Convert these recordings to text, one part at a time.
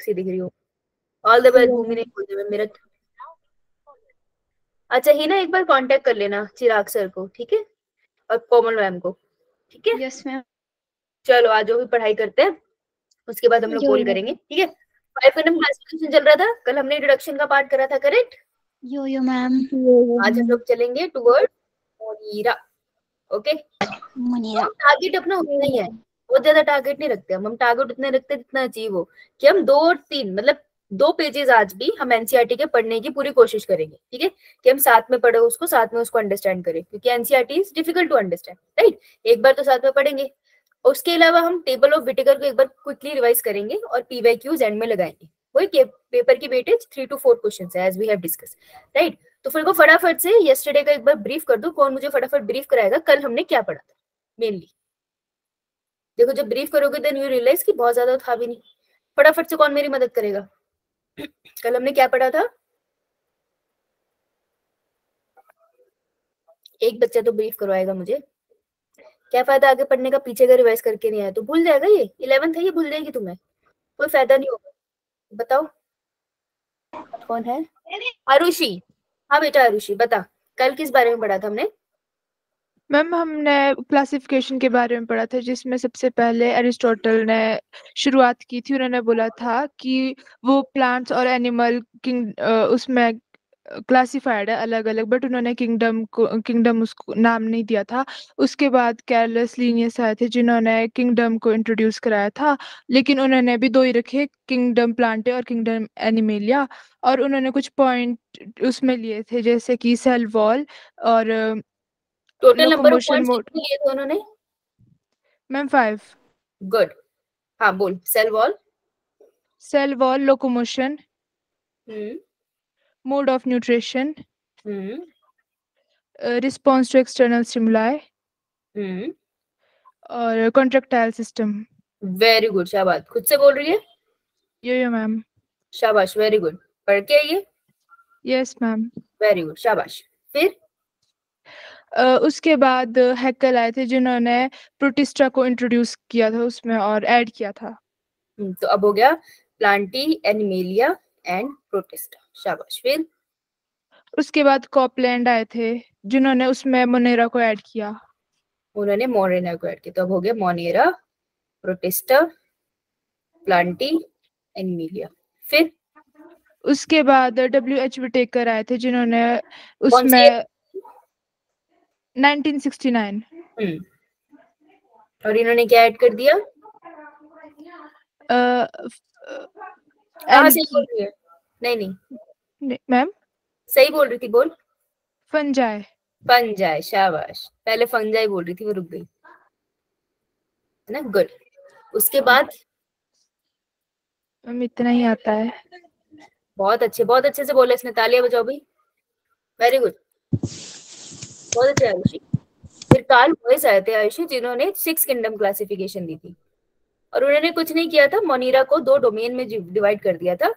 सी दिख रही हो। ऑल द बेस्ट भूमि, नहीं बोलते मैं मेरा। अच्छा ही ना, एक बार कांटेक्ट कर लेना चिराग सर को, ठीक है, और कोमल मैम को, ठीक है। Yes ma'am. चलो आज जो भी पढ़ाई करते हैं, उसके बाद हम लोग यो कॉल यो करेंगे, ठीक है। 5 कदम क्लासिफिकेशन चल रहा था कल, हमने इंट्रोडक्शन का पार्ट करा था, करेक्ट। यो यो मैम। आज हम लोग चलेंगे टुवर्ड मोनीरा। ओके, मुनीरा। हम टारगेट अपना उतना ही है, बहुत ज्यादा टारगेट नहीं रखते हम टारगेट उतने रखते हैं जितना अचीव हो, कि हम 2 और 3 मतलब 2 पेजेस आज भी हम एनसीईआरटी के पढ़ने की पूरी कोशिश करेंगे, ठीक है, कि हम साथ में पढ़े उसको, साथ में उसको अंडरस्टैंड करें, क्योंकि NCERT is difficult to understand, right. एक बार तो साथ में पढ़ेंगे। उसके अलावा हम टेबल ऑफ विटेकर को एक बार क्विकली रिवाइज करेंगे और पीवाईक्यूज एंड में लगाएंगे। वही पेपर की वेटेज 3 to 4 क्वेश्चन है, as we have discuss, right. तो फिर को फटाफट से यस्टरडे का एक बार ब्रीफ कर दो, कौन मुझे फटाफट ब्रीफ कराएगा कल हमने क्या पढ़ा था मेनली। देखो जब ब्रीफ करोगे देन यू रियलाइज कि बहुत ज्यादा था भी नहीं। फटाफट से कौन मेरी मदद करेगा, कल हमने क्या पढ़ा था। एक बच्चा तो ब्रीफ करवाएगा मुझे। क्या फायदा आगे पढ़ने का, पीछे का रिवाइज करके नहीं आया तो भूल जाएगा, ये 11th है, ये भूल जाएगी तुम्हें, कोई फायदा नहीं होगा। बताओ कौन है। आरुषि, हाँ बेटा आरुषि बता, कल किस बारे में पढ़ा था हमने। मैम हमने क्लासिफिकेशन के बारे में पढ़ा था, जिसमें सबसे पहले अरिस्टोटल ने शुरुआत की थी। उन्होंने बोला था कि वो प्लांट्स और एनिमल उसमें क्लासिफाइड है अलग अलग, बट उन्होंने किंगडम उसको नाम नहीं दिया था। उसके बाद कैरलस लीनियस आए थे, जिन्होंने किंगडम को इंट्रोड्यूस कराया था, लेकिन उन्होंने भी 2 ही रखे, किंगडम प्लांटे और किंगडम एनिमेलिया। और उन्होंने कुछ पॉइंट उसमें लिए थे, जैसे कि सेल वॉल और total number of locomotion points mode. कितने लिए थे उन्होंने। मैम 5। गुड, हाँ बोल। Cell wall, cell wall, locomotion, hmm mode of nutrition, hmm response to external stimuli hmm और कॉन्ट्रेक्टाइल सिस्टम। वेरी गुड, शाबाश, खुद से बोल रही है, यो मैम। शाबाश, वेरी गुड। पढ़ के आइए, यस मैम। वेरी गुड, शाबाश। फिर उसके बाद हैक्कल आए थे, जिन्होंने प्रोटिस्टा को इंट्रोड्यूस किया था उसमें और ऐड किया था। तो अब हो गया प्लांटी, एनिमेलिया एंड प्रोटिस्टा, शाबाश। फिर उसके बाद कॉपलैंड आए थे, जिन्होंने उसमें मोनेरा को ऐड किया। उन्होंने मोनेरा को ऐड किया, तो अब हो गया मोनेरा, प्रोटिस्टा, प्लांटी, एनिमेलिया। फिर उसके बाद WH विटेकर आए थे, जिन्होंने कौन से, उसमें 1969 और इन्होंने क्या ऐड कर दिया। हाँ सही बोल एल्गी। रही है, नहीं नहीं मैम सही बोल रही थी, बोल। फंजाई। फंजाई, शाबाश, पहले फंजाई बोल रही थी, वो रुक गई, है ना, गुड। उसके बाद मैम इतना ही आता है। बहुत अच्छे से बोला इसने, तालियां बजाओ भाई, वेरी गुड, बहुत अच्छे आयुषी। फिर कार्ल वॉइस आए थे आयुषी, जिन्होंने 6 किंगडम क्लासिफिकेशन दी थी, और उन्होंने कुछ नहीं किया था, मोनीरा को 2 डोमेन में डिवाइड कर दिया था,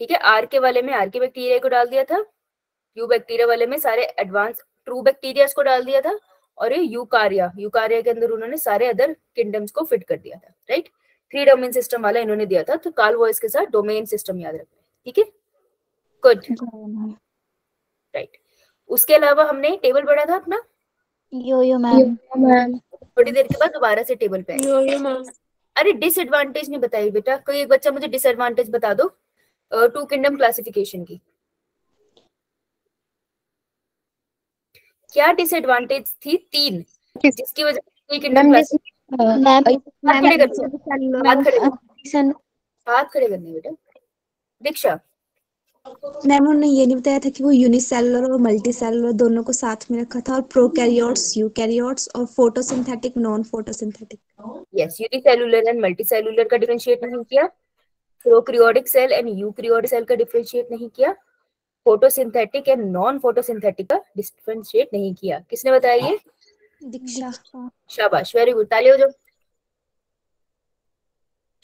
ठीक है। आर के वाले में आर के बैक्टीरिया को डाल दिया था, यू बैक्टीरिया वाले में सारे एडवांस ट्रू बैक्टीरिया को डाल दिया था, और ये यूकारिया, यूकारिया के अंदर उन्होंने सारे अदर किंगडम्स को फिट कर दिया था, राइट। 3 डोमेन सिस्टम वाला इन्होंने दिया था, तो कार्ल वॉइस के साथ डोमेन सिस्टम याद रखना है, ठीक है, गुड, राइट। उसके अलावा हमने टेबल पढ़ा था अपना, यो यो मैम। थोड़ी देर के बाद दोबारा से टेबल पे आएंगे। अरे डिसएडवांटेज नहीं बताई बेटा, कोई एक बच्चा मुझे डिसएडवांटेज बता दो 2 किंगडम क्लासिफिकेशन की, क्या डिसएडवांटेज थी 3, जिसकी वजह से किंगडम मैम क्लास। हाथ खड़े करने, हाथ खड़े करने, मैम हाथ खड़े करने बेटा। दीक्षा, उन्होंने ये नहीं बताया था कि वो यूनिसेलुलर और मल्टी सेलुलर दोनों को साथ में रखा था, और प्रोकैरियोट्स, यूकैरियोट्स और photosynthetic, non photosynthetic. Yes, unicellular and multicellular का डिफरेंशिएट नहीं किया, prokaryotic cell and eukaryotic cell का डिफरेंशिएट नहीं किया, फोटोसिंथेटिक एंड नॉन फोटोसिंथेटिक का डिफरेंशिएट नहीं किया। किसने बताया ये, दीक्षा। शाबाश, वेरी गुड, ताली हो जाओ,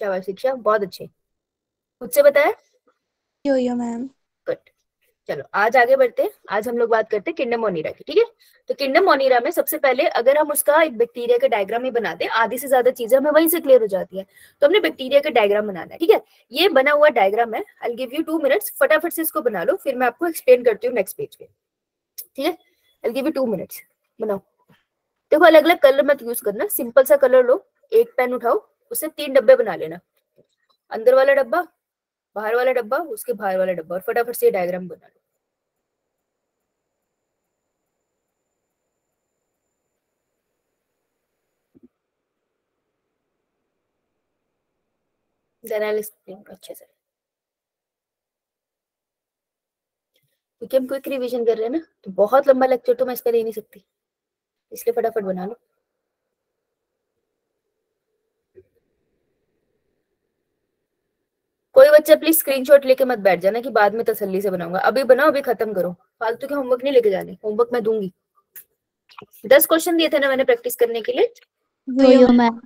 शाबाश दीक्षा, बहुत अच्छे, खुद से बताया, यो यो मैम। गुड। चलो आज आगे बढ़ते हैं। आज हम लोग बात करते हैं किंगडम मोनिरा की, ठीक है। तो किंगडम मोनिरा में सबसे पहले अगर हम उसका एक बैक्टीरिया का डायग्राम ही बनाते हैं, आधी से ज्यादा चीजें हमें वहीं से क्लियर हो जाती है। तो हमने बैक्टीरिया का डायग्राम बनाना है, ठीक है। ये बना हुआ डायग्राम है, I will give you 2 minutes, फटाफट से इसको बना लो, फिर मैं आपको एक्सप्लेन करती हूँ नेक्स्ट पेज पे, ठीक है। I will give you 2 minutes, बनाओ। देखो अलग अलग कलर मत यूज करना, सिंपल सा कलर लो, एक पेन उठाओ, उससे 3 डब्बे बना लेना, अंदर वाला डब्बा, बाहर वाला डब्बा, उसके बाहर वाला डब्बा, और फटाफट से डायग्राम बना लो। अच्छे से, क्योंकि हम क्विक रिवीजन कर रहे हैं ना, तो बहुत लंबा लेक्चर तो मैं इसका दे नहीं सकती, इसलिए फटाफट बना लो। कोई बच्चा प्लीज स्क्रीनशॉट लेके मत बैठ जाना कि बाद में तसल्ली से बनाऊंगा, अभी बनाओ, अभी खत्म करो, फालतू के होमवर्क नहीं लेके जाने, होमवर्क मैं दूंगी। 10 क्वेश्चन दिए थे ना मैंने प्रैक्टिस करने के लिए। वही मैम।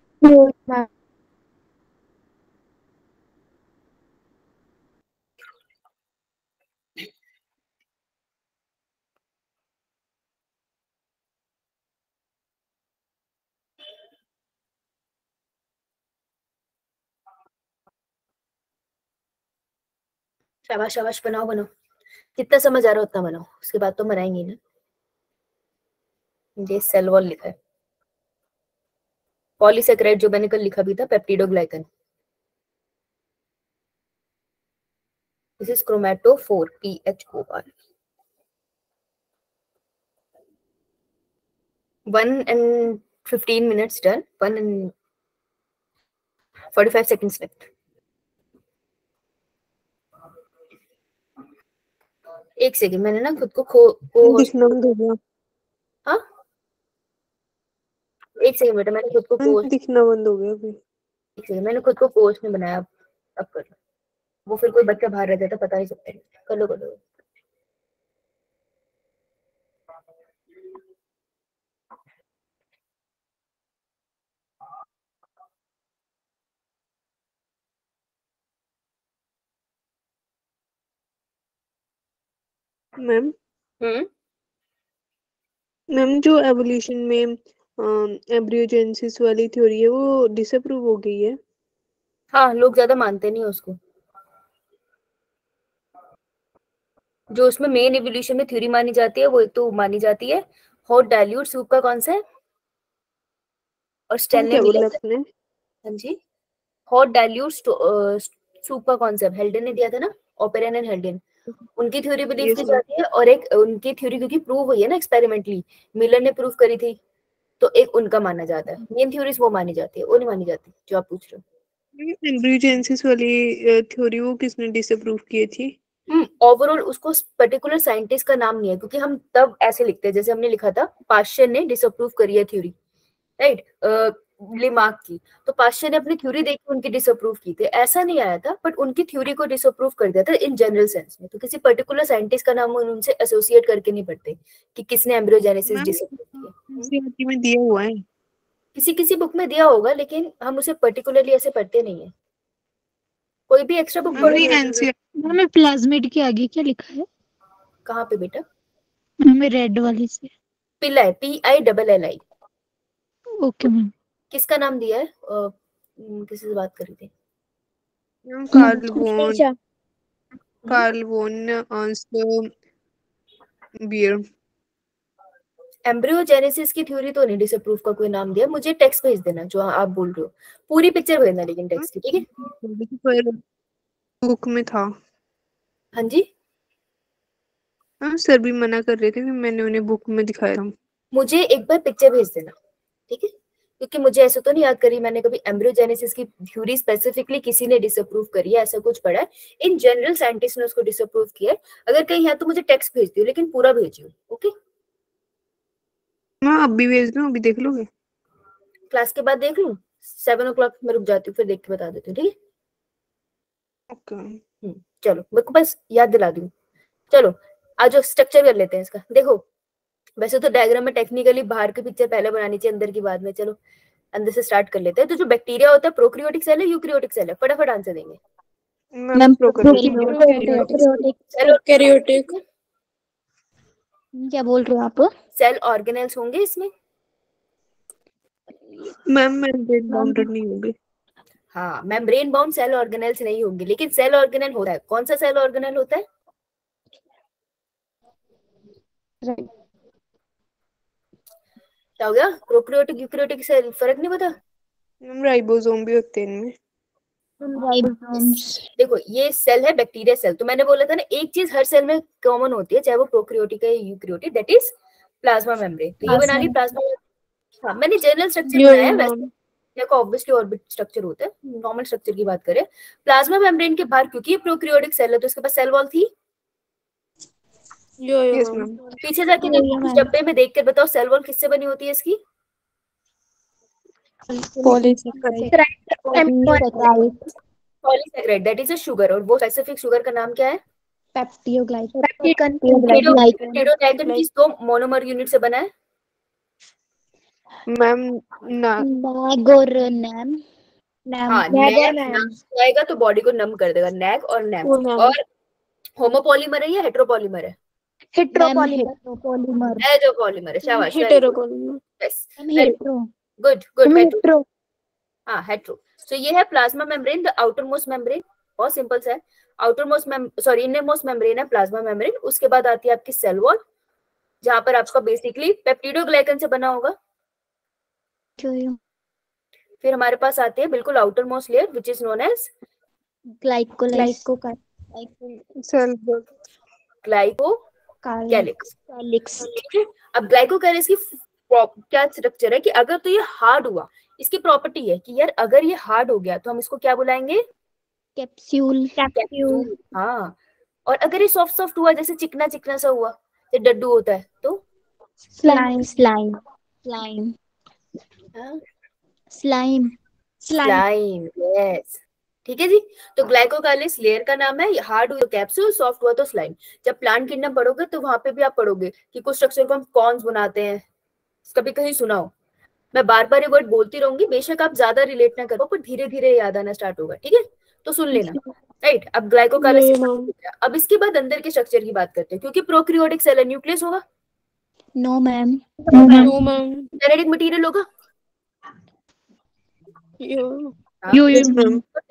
शाबाश शाबाश, बनाओ बनाओ, जितना समझ आ रहा है उतना बनाओ, उसके बाद तो बनाएंगे ना। ये सेल वॉल लिखा है, पॉलीसेकेराइड जो मैंने कल लिखा भी था, peptidoglycan, this is chromatophore, PHOR। 1 and 15 minutes done, 1 and 45 seconds left। एक सेकंड, मैंने ना खुद को दिखना बंद हो गया। हाँ एक सेकंड बेटा, मैंने खुद को दिखना बंद हो गया अभी। एक सेकंड, मैंने खुद को कोच में बनाया, अब कर लो। वो फिर कोई बच्चा बाहर रह जाता, पता नहीं सकते, कर लो कर लो। मैम जो एवोल्यूशन में एम्ब्रियोजेनेसिस वाली थ्योरी है वो डिसअप्रूव हो गई है। हाँ, लोग ज्यादा मानते नहीं है उसको। जो उसमें मेन एवोल्यूशन में थ्योरी मानी जाती है, वो एक तो मानी जाती है हॉट डाइल्यूट सूप का कौन सा है, और स्टैनले क्या बोला मिलर। आपने? हाँ जी, हॉट डाइल्यूट सूप का कॉन्सेप्ट हेल्डन ने दिया था ना, ओपेरन एंड हेल्डन, उनकी थ्योरी बिलीव की जाती है। और एक उनकी थ्योरी क्योंकि प्रूव हुई है ना एक्सपेरिमेंटली, मिलर ने प्रूव करी थी, तो एक उनका माना जाता है। मेन थ्योरीज वो मानी जाती है, वो नहीं मानी जाती जो आप पूछ रहे हो। एम्ब्रियोजेनेसिस वाली थ्योरी वो किसने डिसअप्रूव की थी? ओवरऑल उसको पर्टिकुलर साइंटिस्ट का नाम नहीं है, क्योंकि हम तब ऐसे लिखते हैं जैसे हमने लिखा था, पाश्चर ने डिसअप्रूव करी है थ्योरी, राइट, लिमार्क की। तो पाश्चर ने अपनी थ्योरी देखी, उनकी डिसअप्रूव की थी, ऐसा नहीं आया था, बट उनकी थ्योरी को डिसअप्रूव कर दिया था इन जनरल सेंस में। तो किसी पर्टिकुलर साइंटिस्ट का नाम उनसे एसोसिएट करके नहीं पढ़ते कि किसने एम्ब्रियोजेनेसिस डिसअप्रूव किया। एनसीईआरटी में दिया हुआ है, किसी किसी बुक में दिया होगा, लेकिन हम उसे पर्टिकुलरली ऐसे पढ़ते नहीं है। कोई भी एक्स्ट्रा बुक पढ़ो। मैम प्लाज्मिड के आगे क्या लिखा है? कहाँ पे बेटा? मैम रेड वाली से। पिलाई, PILLI। Okay ma'am. किसका नाम दिया है? किसी से बात कर रही थी। कार्ल वोन बियर। एम्ब्रियोजेनेसिस की थ्योरी तो नहीं डिसअप्रूव का कोई नाम दिया, मुझे टेक्स्ट भेज देना जो आप बोल रहे हो, पूरी पिक्चर भेजना लेकिन टेक्स्ट की, ठीक है। बुक में था। हाँ जी, हाँ सर भी मना कर रहे थे, फिर मैंने उन्हें बुक में दिखाया था। मुझे एक बार पिक्चर भेज देना, ठीक है, क्योंकि मुझे ऐसे तो नहीं याद करी मैंने कभी एम्ब्रियोजेनेसिस की थ्योरी स्पेसिफिकली किसी ने डिसअप्रूव करी है, ऐसा कुछ पढ़ा है। इन जनरल साइंटिस्ट ने उसको डिसअप्रूव किया है। अगर कहीं है तो मुझे टेक्स्ट भेज दियो, लेकिन पूरा भेजियो, ओके। मैं अब भी भेज दूं, अभी देख लोगे? क्लास के बाद देख लूं, 7 o'clock में रुक जाती हूँ, फिर देख के बता देती हूँ, ठीक है। ओके। चलो मेरे को बस याद दिला दूं। चलो आज स्ट्रक्चर कर लेते हैं इसका। देखो वैसे तो डायग्राम में टेक्निकली बाहर की पिक्चर पहले बनानी चाहिए, अंदर की बाद में। चलो अंदर से स्टार्ट कर लेते हैं। तो जो बैक्टीरिया होता है प्रोकैरियोटिक सेल है यूकैरियोटिक सेल है? फटाफट आंसर देंगे। Ma'am prokaryotic. प्रोकैरियोटिक। क्या बोल रहे हो आप? सेल ऑर्गेनेल्स होंगे इसमें? मैम मेम्ब्रेन बाउंडेड नहीं होंगे। हाँ, मेम्ब्रेन बाउंड सेल ऑर्गेनेल्स नहीं होंगे, लेकिन सेल ऑर्गेनेल होता है। कौन सा सेल ऑर्गेनेल होता है? राइट। क्या हो गया? प्रोकैरियोटिक यूकैरियोटिक से फर्क नहीं पता? मैम राइबोसोम भी होते हैं इनमें। राइबोसोम्स। देखो ये सेल है बैक्टीरिया सेल, तो मैंने बोला था ना एक चीज हर सेल में कॉमन होती है, चाहे वो प्रोकैरियोटिक है eukaryotic, that is plasma membrane. तो ये बना ली प्लाज्मा। हाँ, मैंने जनरल स्ट्रक्चर बनाया, वैसे देखो ऑब्वियसली और भी स्ट्रक्चर होते हैं, नॉर्मल स्ट्रक्चर की बात करें। प्लाज्मा मेम्ब्रेन के बाहर, क्योंकि ये प्रोकैरियोटिक सेल है तो इसके पास सेल वॉल थी। Yes ma'am. पीछे जाके देखो इस डब्बे में देख कर बताओ सेल वॉल किससे बनी होती है इसकी? Polysaccharide, that is a sugar. और वो स्पेसिफिक शुगर का नाम क्या है? पेप्टिडोग्लाइकन। पेप्टिडोग्लाइकन किस दो मोनोमर यूनिट से बना है? मैम नैग और नैम। हाँ, नैग जाएगा तो बॉडी को नम कर देगा, नैग और नैम। और होमोपॉलीमर है या हेट्रोपॉलीमर है? हेट्रोपॉलीमर। हेट्रोपॉलीमर है, शाबाश। Yes, good good. हेट्रो, हाँ हेट्रो। तो ये है plasma membrane, the outer most membrane. बहुत सिंपल सा है। Outer most sorry inner most membrane है प्लाज्मा मेम्ब्रेन। उसके बाद आती है आपकी सेल वॉल, जहां पर आपका बेसिकली पेप्टिडोग्लाइकन से बना होगा। फिर हमारे पास आती है बिल्कुल outer most layer which is known as glycocalyx. अब ग्लाइकोकैलिक्स की क्या स्ट्रक्चर है कि अगर तो ये हार्ड हुआ, इसकी प्रॉपर्टी है कि यार अगर ये हार्ड हो गया तो हम इसको क्या बुलाएंगे? कैप्सूल। हाँ, और अगर ये सॉफ्ट सॉफ्ट हुआ, जैसे चिकना चिकना सा हुआ, ये डड्डू होता है, तो स्लाइम। यस, ठीक है जी। तो ग्लाइकोकाइलिस लेयर का नाम है, हार्ड हुआ तो कैप्सूल, सॉफ्ट हुआ तो स्लाइम। जब प्लांट किंगडम पढ़ोगे तो वहां पे भी आप पढ़ोगे कि कुछ स्ट्रक्चर को हम कॉन्स बनाते हैं, कभी कहीं सुना हो। मैं बार बार ये वर्ड बोलती रहूंगी, बेशक आप ज्यादा रिलेट ना करो, पर धीरे धीरे याद आना स्टार्ट होगा, ठीक है? तो सुन लेना, राइट। अब ग्लाइकोकाइलिस, अब इसके बाद अंदर के स्ट्रक्चर की बात करते हैं, क्योंकि प्रोकैरियोटिक सेल है, न्यूक्लियस होगा? No ma'am. जेनेटिक मटेरियल होगा?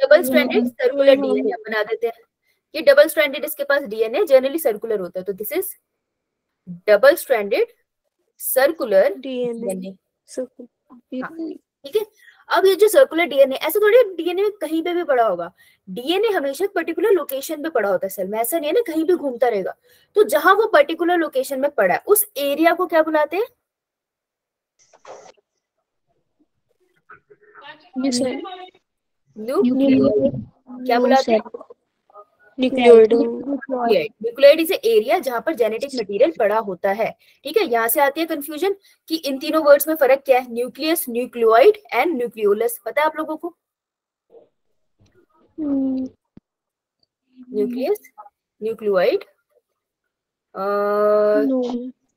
डबल स्ट्रैंडेड सर्कुलर डीएनए बना देते हैं। ये डबल स्ट्रैंडेड इसके पास डीएनए जनरली सर्कुलर होता है, तो this is double stranded circular DNA. ठीक है। अब ये जो सर्कुलर डीएनए, ऐसे थोड़ी डीएनए कहीं पे भी पड़ा होगा। डीएनए हमेशा एक पर्टिकुलर लोकेशन पे पड़ा होता है सेल में, ऐसा नहीं है ना कहीं भी घूमता रहेगा। तो जहां वो पर्टिकुलर लोकेशन में पड़ा है उस एरिया को क्या बुलाते हैं? न्यूक्लियोइड। क्या बुलाते हैं? न्यूक्लियोइड इज एरिया जहां पर जेनेटिक मटेरियल पड़ा होता है। ठीक है, यहाँ से आती है कंफ्यूजन कि इन तीनों वर्ड्स में फर्क क्या है? Nucleus, nucleoid and nucleolus. पता है आप लोगों को? न्यूक्लियस, न्यूक्लियोइड,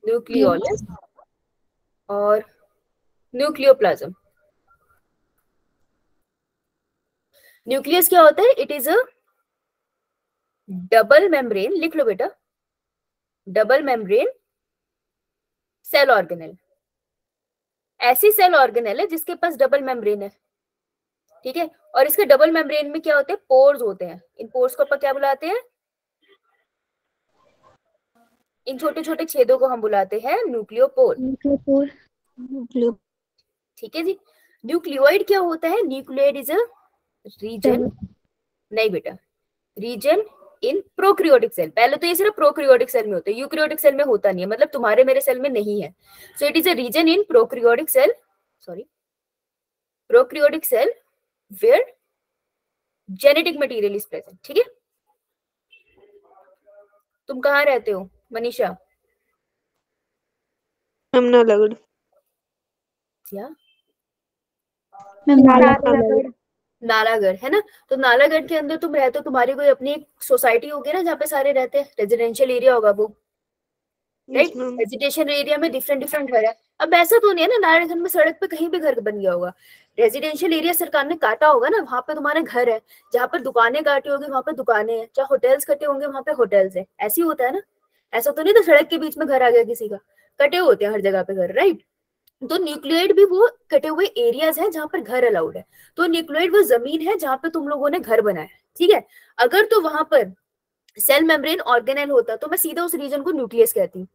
न्यूक्लियोलस और न्यूक्लियोप्लाज्म। न्यूक्लियस क्या होता है? It is a double membrane, लिख लो बेटा, डबल मेम्ब्रेन सेल ऑर्गेनेल। ऐसी सेल ऑर्गेनेल है जिसके पास डबल मेम्ब्रेन है, ठीक है? और इसके डबल मेम्ब्रेन में क्या होते हैं? पोर्स होते हैं। इन पोर्स को अपन क्या बुलाते हैं? इन छोटे छोटे छेदों को हम बुलाते हैं न्यूक्लियोपोर। ठीक है जी। न्यूक्लियोइड क्या होता है? न्यूक्लियोइड इज अ रीजन, नहीं बेटा, रीजन इन प्रोकैरियोटिक सेल। पहले तो ये सिर्फ प्रोकैरियोटिक सेल में होता है, यूकैरियोटिक सेल में होता नहीं है, मतलब तुम्हारे मेरे सेल में नहीं है। So it is a region in prokaryotic cell, sorry prokaryotic cell where genetic material is present. ठीक है, तुम कहाँ रहते हो मनीषा? नालागढ़। क्या? नालागढ़ है ना? तो नालागढ़ के अंदर तुम रहते हो, तुम्हारी कोई अपनी एक सोसाइटी होगी ना जहाँ पे सारे रहते हैं, रेजिडेंशियल एरिया होगा वो, राइट? रेजिडेंशियल एरिया में डिफरेंट डिफरेंट घर है। अब ऐसा तो नहीं है ना नारायणगंज में सड़क पे कहीं भी घर बन गया होगा। रेजिडेंशियल एरिया सरकार ने काटा होगा ना, वहां पे तुम्हारे घर है, जहाँ पर दुकानें काटी होगी वहां पे दुकानें हैं, जहाँ होटल्स कटे होंगे वहां पे होटल्स है। ऐसे ही होता है ना? ऐसा तो नहीं था सड़क के बीच में घर आ गया किसी का, कटे होते हैं हर जगह पे घर, राइट। तो न्यूक्लियोइड भी वो कटे हुए एरियाज हैं जहां पर घर अलाउड है। तो न्यूक्लियोइड वो जमीन है जहां पे तुम लोगों ने घर बनाया, ठीक है। अगर तो वहां पर सेल मेम्ब्रेन ऑर्गेनेल होता तो मैं सीधा उस रीजन को न्यूक्लियस कहती हूँ।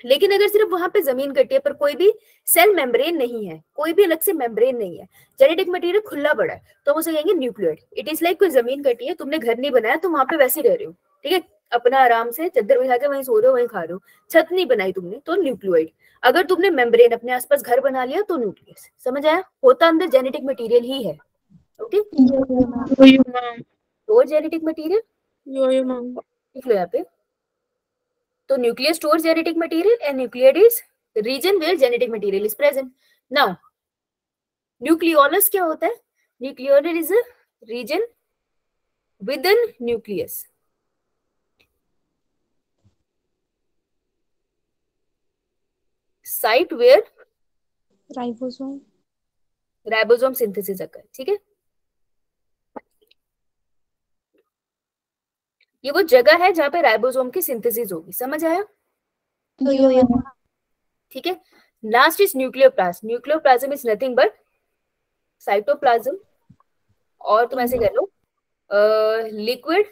लेकिन अगर सिर्फ वहां पे जमीन कटी है पर कोई भी सेल मेम्ब्रेन नहीं है, कोई भी अलग से मेम्ब्रेन नहीं है, जेनेटिक मटेरियल खुला पड़ा है, तो हम उसे कहेंगे न्यूक्लियोइड। इट इज लाइक कोई जमीन कटी है, तुमने घर नहीं बनाया, तुम वहां पे वैसे रह रहे हो, ठीक है, अपना आराम से चद्दर बिछा के वहीं सो रहे हो, वहीं खा रहे हो, छत नहीं बनाई तुमने, तो न्यूक्लियोइड। अगर तुमने मेम्ब्रेन अपने आसपास घर बना लिया तो न्यूक्लियस। समझ आया? होता अंदर जेनेटिक मटेरियल ही है, ओके। तो जेनेटिक मटेरियल लिख लो यहाँ पे। तो nucleus stores genetic material and nucleoid is region where genetic material is present. Now nucleolus क्या होता है? Nucleolus is a region within nucleus. Site where ribosome synthesis occur, ठीक है। ये वो जगह है जहां पे राइबोसोम की सिंथेसिस होगी। समझ आया? ठीक है। Last is nucleoplasm. Nucleoplasm is nothing but cytoplasm, और तुम ऐसे कह लो लिक्विड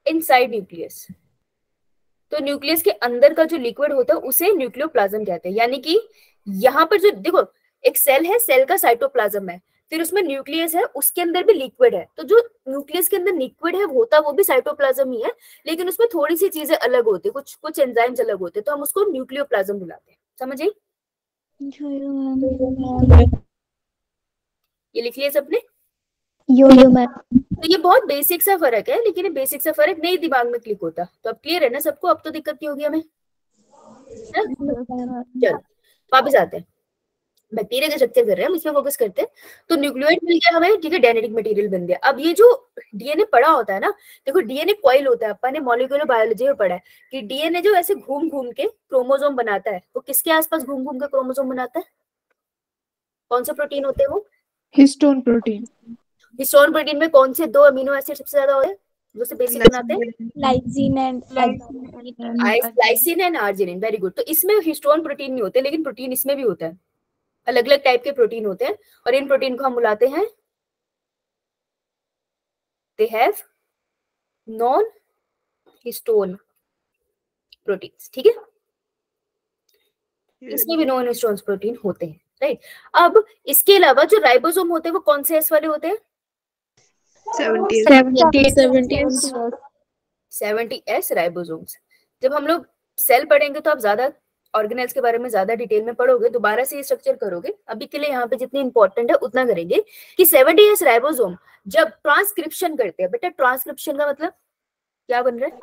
इनसाइड न्यूक्लियस। तो न्यूक्लियस के अंदर का जो लिक्विड होता है उसे न्यूक्लियोप्लाज्म कहते हैं। यानी कि यहाँ पर जो देखो एक सेल है, सेल का साइटोप्लाज्म है, फिर उसमें न्यूक्लियस है, उसके अंदर भी लिक्विड है। तो जो न्यूक्लियस के अंदर लिक्विड है होता वो भी साइटोप्लाज्म ही है, लेकिन उसमें थोड़ी सी चीजें अलग होती है, कुछ एंजाइम्स अलग होते हैं, तो हम उसको न्यूक्लियोप्लाज्म बुलाते हैं। समझिए? ये लिख लिया सबने? तो ये बहुत बेसिक सा फर्क है, लेकिन ये बेसिक सा फर्क नहीं दिमाग में क्लिक होता। तो अब क्लियर है ना सबको? अब तो दिक्कत नहीं होगी हमें। चलो वापस आते हैं, बैक्टीरिया का स्ट्रक्चर कर रहे हैं, हम इसमें फोकस करते हैं। तो न्यूक्लियोइड मिल गया हमें, ठीक है, जेनेटिक मटेरियल बन गया। अब ये जो डीएनए पड़ा होता है ना, देखो डीएनए कॉइल होता है, अपन ने मॉलिक्यूलर बायोलॉजी में पढ़ा है कि डीएनए जो ऐसे घूम घूम के क्रोमोसोम बनाता है, वो किसके आसपास घूम घूम के क्रोमोसोम बनाता है? कौन सा प्रोटीन होते हैं वो? Histone protein. हिस्टोन प्रोटीन में कौन से दो अमीनो एसिड सबसे ज्यादा होते हैं जो से बेसिक बनाते हैं? Lysine and arginine. Very good. तो इसमें हिस्टोन प्रोटीन नहीं होते, लेकिन प्रोटीन इसमें भी होता है। अलग अलग टाइप के प्रोटीन होते हैं, और इन प्रोटीन को हम बुलाते हैं, they have non histone proteins, ठीक है। इसमें भी नॉन हिस्टोन प्रोटीन होते हैं, राइट। अब इसके अलावा जो राइबोसोम होते हैं वो कौन से एस वाले होते हैं? 70S ribosomes. जब हम लोग सेल पढ़ेंगे तो आप ज्यादा ऑर्गेनेल्स के बारे में ज्यादा डिटेल में पढ़ोगे, दोबारा से ये स्ट्रक्चर करोगे। अभी के लिए यहाँ पे जितनी इंपॉर्टेंट है उतना करेंगे कि 70S राइबोसोम जब ट्रांसक्रिप्शन करते हैं, बेटा ट्रांसक्रिप्शन का मतलब क्या बन रहा है?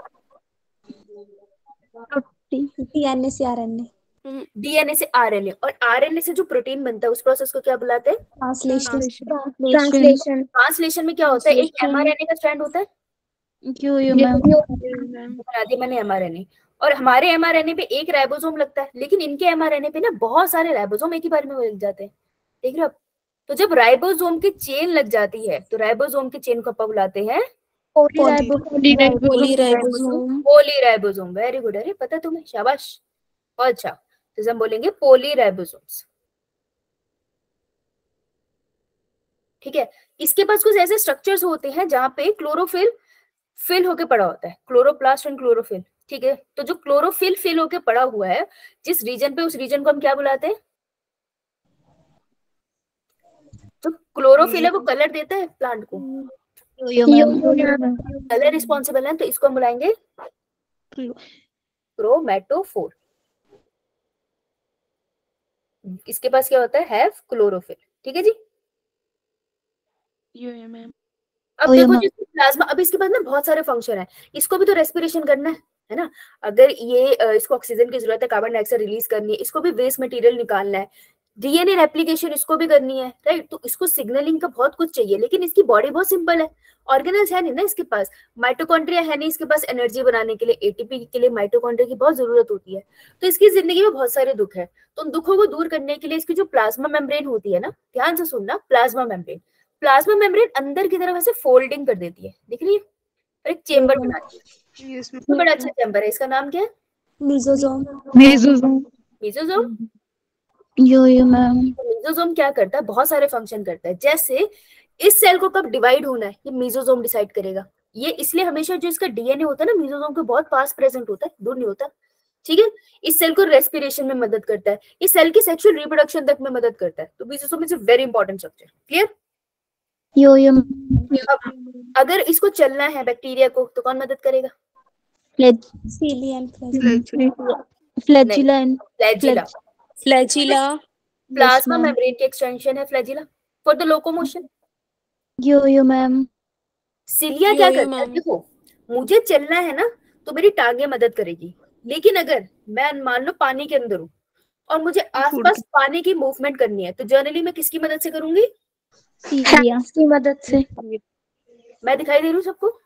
डीएनए से आरएनए। डीएनए से आरएनए, और आरएनए से जो प्रोटीन बनता है उस प्रोसेस को क्या बुलाते हैं? ट्रांसलेशन में क्या होता है? एक एमआरएनए का स्ट्रैंड होता है, मैंने एमआरएनए, और हमारे एमआरएनए पे एक राइबोसोम लगता है, लेकिन इनके एमआरएनए पे ना बहुत सारे राइबोसोम एक ही बार में लग जाते हैं। देख रहे हो? तो जब राइबोसोम की चेन लग जाती है तो राइबोसोम की चेन को अपन बुलाते हैं पॉलीराइबोसोम। Very good. अरे पता तुम्हें, शाबाश, बहुत अच्छा। तो हम बोलेंगे पॉलीराइबोसोम्स, ठीक है। इसके पास कुछ ऐसे स्ट्रक्चर्स होते हैं जहां पे क्लोरोफिल फिल होके पड़ा होता है, क्लोरोप्लास्ट एंड क्लोरोफिल, ठीक है। तो जो क्लोरोफिल फिल होके पड़ा हुआ है जिस रीजन पे, उस रीजन को हम क्या बुलाते हैं? जो क्लोरोफिल है वो कलर देता है प्लांट को, कलर रिस्पॉन्सिबल है, तो इसको हम बुलाएंगे क्रोमैटोफोर। इसके पास क्या होता है? हैव क्लोरोफिल, ठीक है जी। अब देखो प्लाज्मा, अब इसके पास ना बहुत सारे फंक्शन है, इसको भी तो रेस्पिरेशन करना है ना। अगर ये इसको ऑक्सीजन की जरूरत है, कार्बन डाइऑक्साइड रिलीज करनी है, इसको भी वेस्ट मटेरियल निकालना है, डीएनए रेप्लिकेशन इसको भी करनी है, राइट। तो इसको सिग्नलिंग का बहुत कुछ चाहिए, लेकिन इसकी बॉडी बहुत सिंपल है, ऑर्गेनल्स है नहीं ना इसके पास, माइटोकॉन्ड्रिया है नहीं इसके पास एनर्जी बनाने के लिए, एटीपी के लिए माइटोकॉन्ड्रिया की बहुत जरूरत होती है। तो इसकी जिंदगी में बहुत सारे दुख है, तो उन दुखों को दूर करने के लिए इसकी जो प्लाज्मा मेम्ब्रेन होती है ना, ध्यान से सुनना, प्लाज्मा मेम्ब्रेन अंदर की तरफ ऐसे फोल्डिंग कर देती है, दिख रही है, और एक चेम्बर बनाती है। यस तो बड़ा अच्छा चैम्बर है, इसका नाम क्या है? मेसोसोम। मेसोसोम। यो मैम। मेसोसोम क्या करता है? बहुत सारे फंक्शन करता है। जैसे इस सेल को कब डिवाइड होना है, ये मेसोसोम डिसाइड करेगा। ये इसलिए हमेशा जो इसका डीएनए होता है ना, मेसोसोम के बहुत पास प्रेजेंट होता है, दूर नहीं होता। ठीक है। इस सेल को रेस्पिरेशन में मदद करता है, इस सेल की सेक्सुअल रिप्रोडक्शन तक में मदद करता है। तो mesosome is a very important structure. Clear? यो अब अगर इसको चलना है बैक्टीरिया को, तो कौन मदद करेगा? Cillian flagella and flagella. Flagella. Plasma membrane की एक्सटेंशन है flagella for the locomotion. Yo ma'am. Cilia क्या करता है? देखो, मुझे चलना है ना, तो मेरी टांगे मदद करेगी। लेकिन अगर मैं मान लो पानी के अंदर हूँ और मुझे आसपास पानी की मूवमेंट करनी है, तो जनरली मैं किसकी मदद से करूंगी? सीलिया की मदद से। मैं दिखाई दे रही हूँ सबको?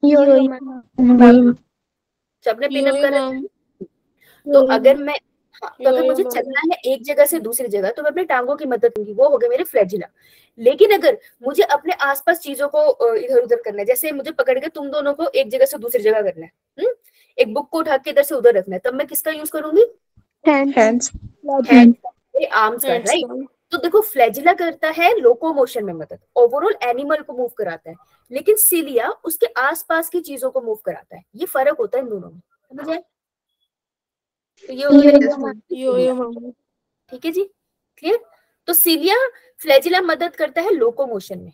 यो मैम। सबने पिनअप कर रखा है? तो अगर मैं तो अगर मुझे चलना है एक जगह से दूसरी जगह, तो मैं अपने टांगों की मदद लूंगी, वो हो गए मेरे फ्लैजिला। लेकिन अगर मुझे अपने आसपास चीजों को इधर उधर करना है, जैसे मुझे पकड़ के तुम दोनों को एक जगह से दूसरी जगह करना है, एक बुक को उठा के इधर से उधर रखना है, तब मैं किसका यूज करूंगी? हैंड्स। आर्म्स का, राइट? तो देखो, फ्लैजिला करता है लोकोमोशन में मदद, ओवरऑल एनिमल को मूव कराता है, लेकिन सिलिया उसके आसपास की चीजों को मूव कराता है। ये फर्क होता है इन दोनों में, समझ आए? तो ये हो, ठीक है जी, क्लियर? तो सिलिया फ्लैजिला मदद करता है लोकोमोशन में।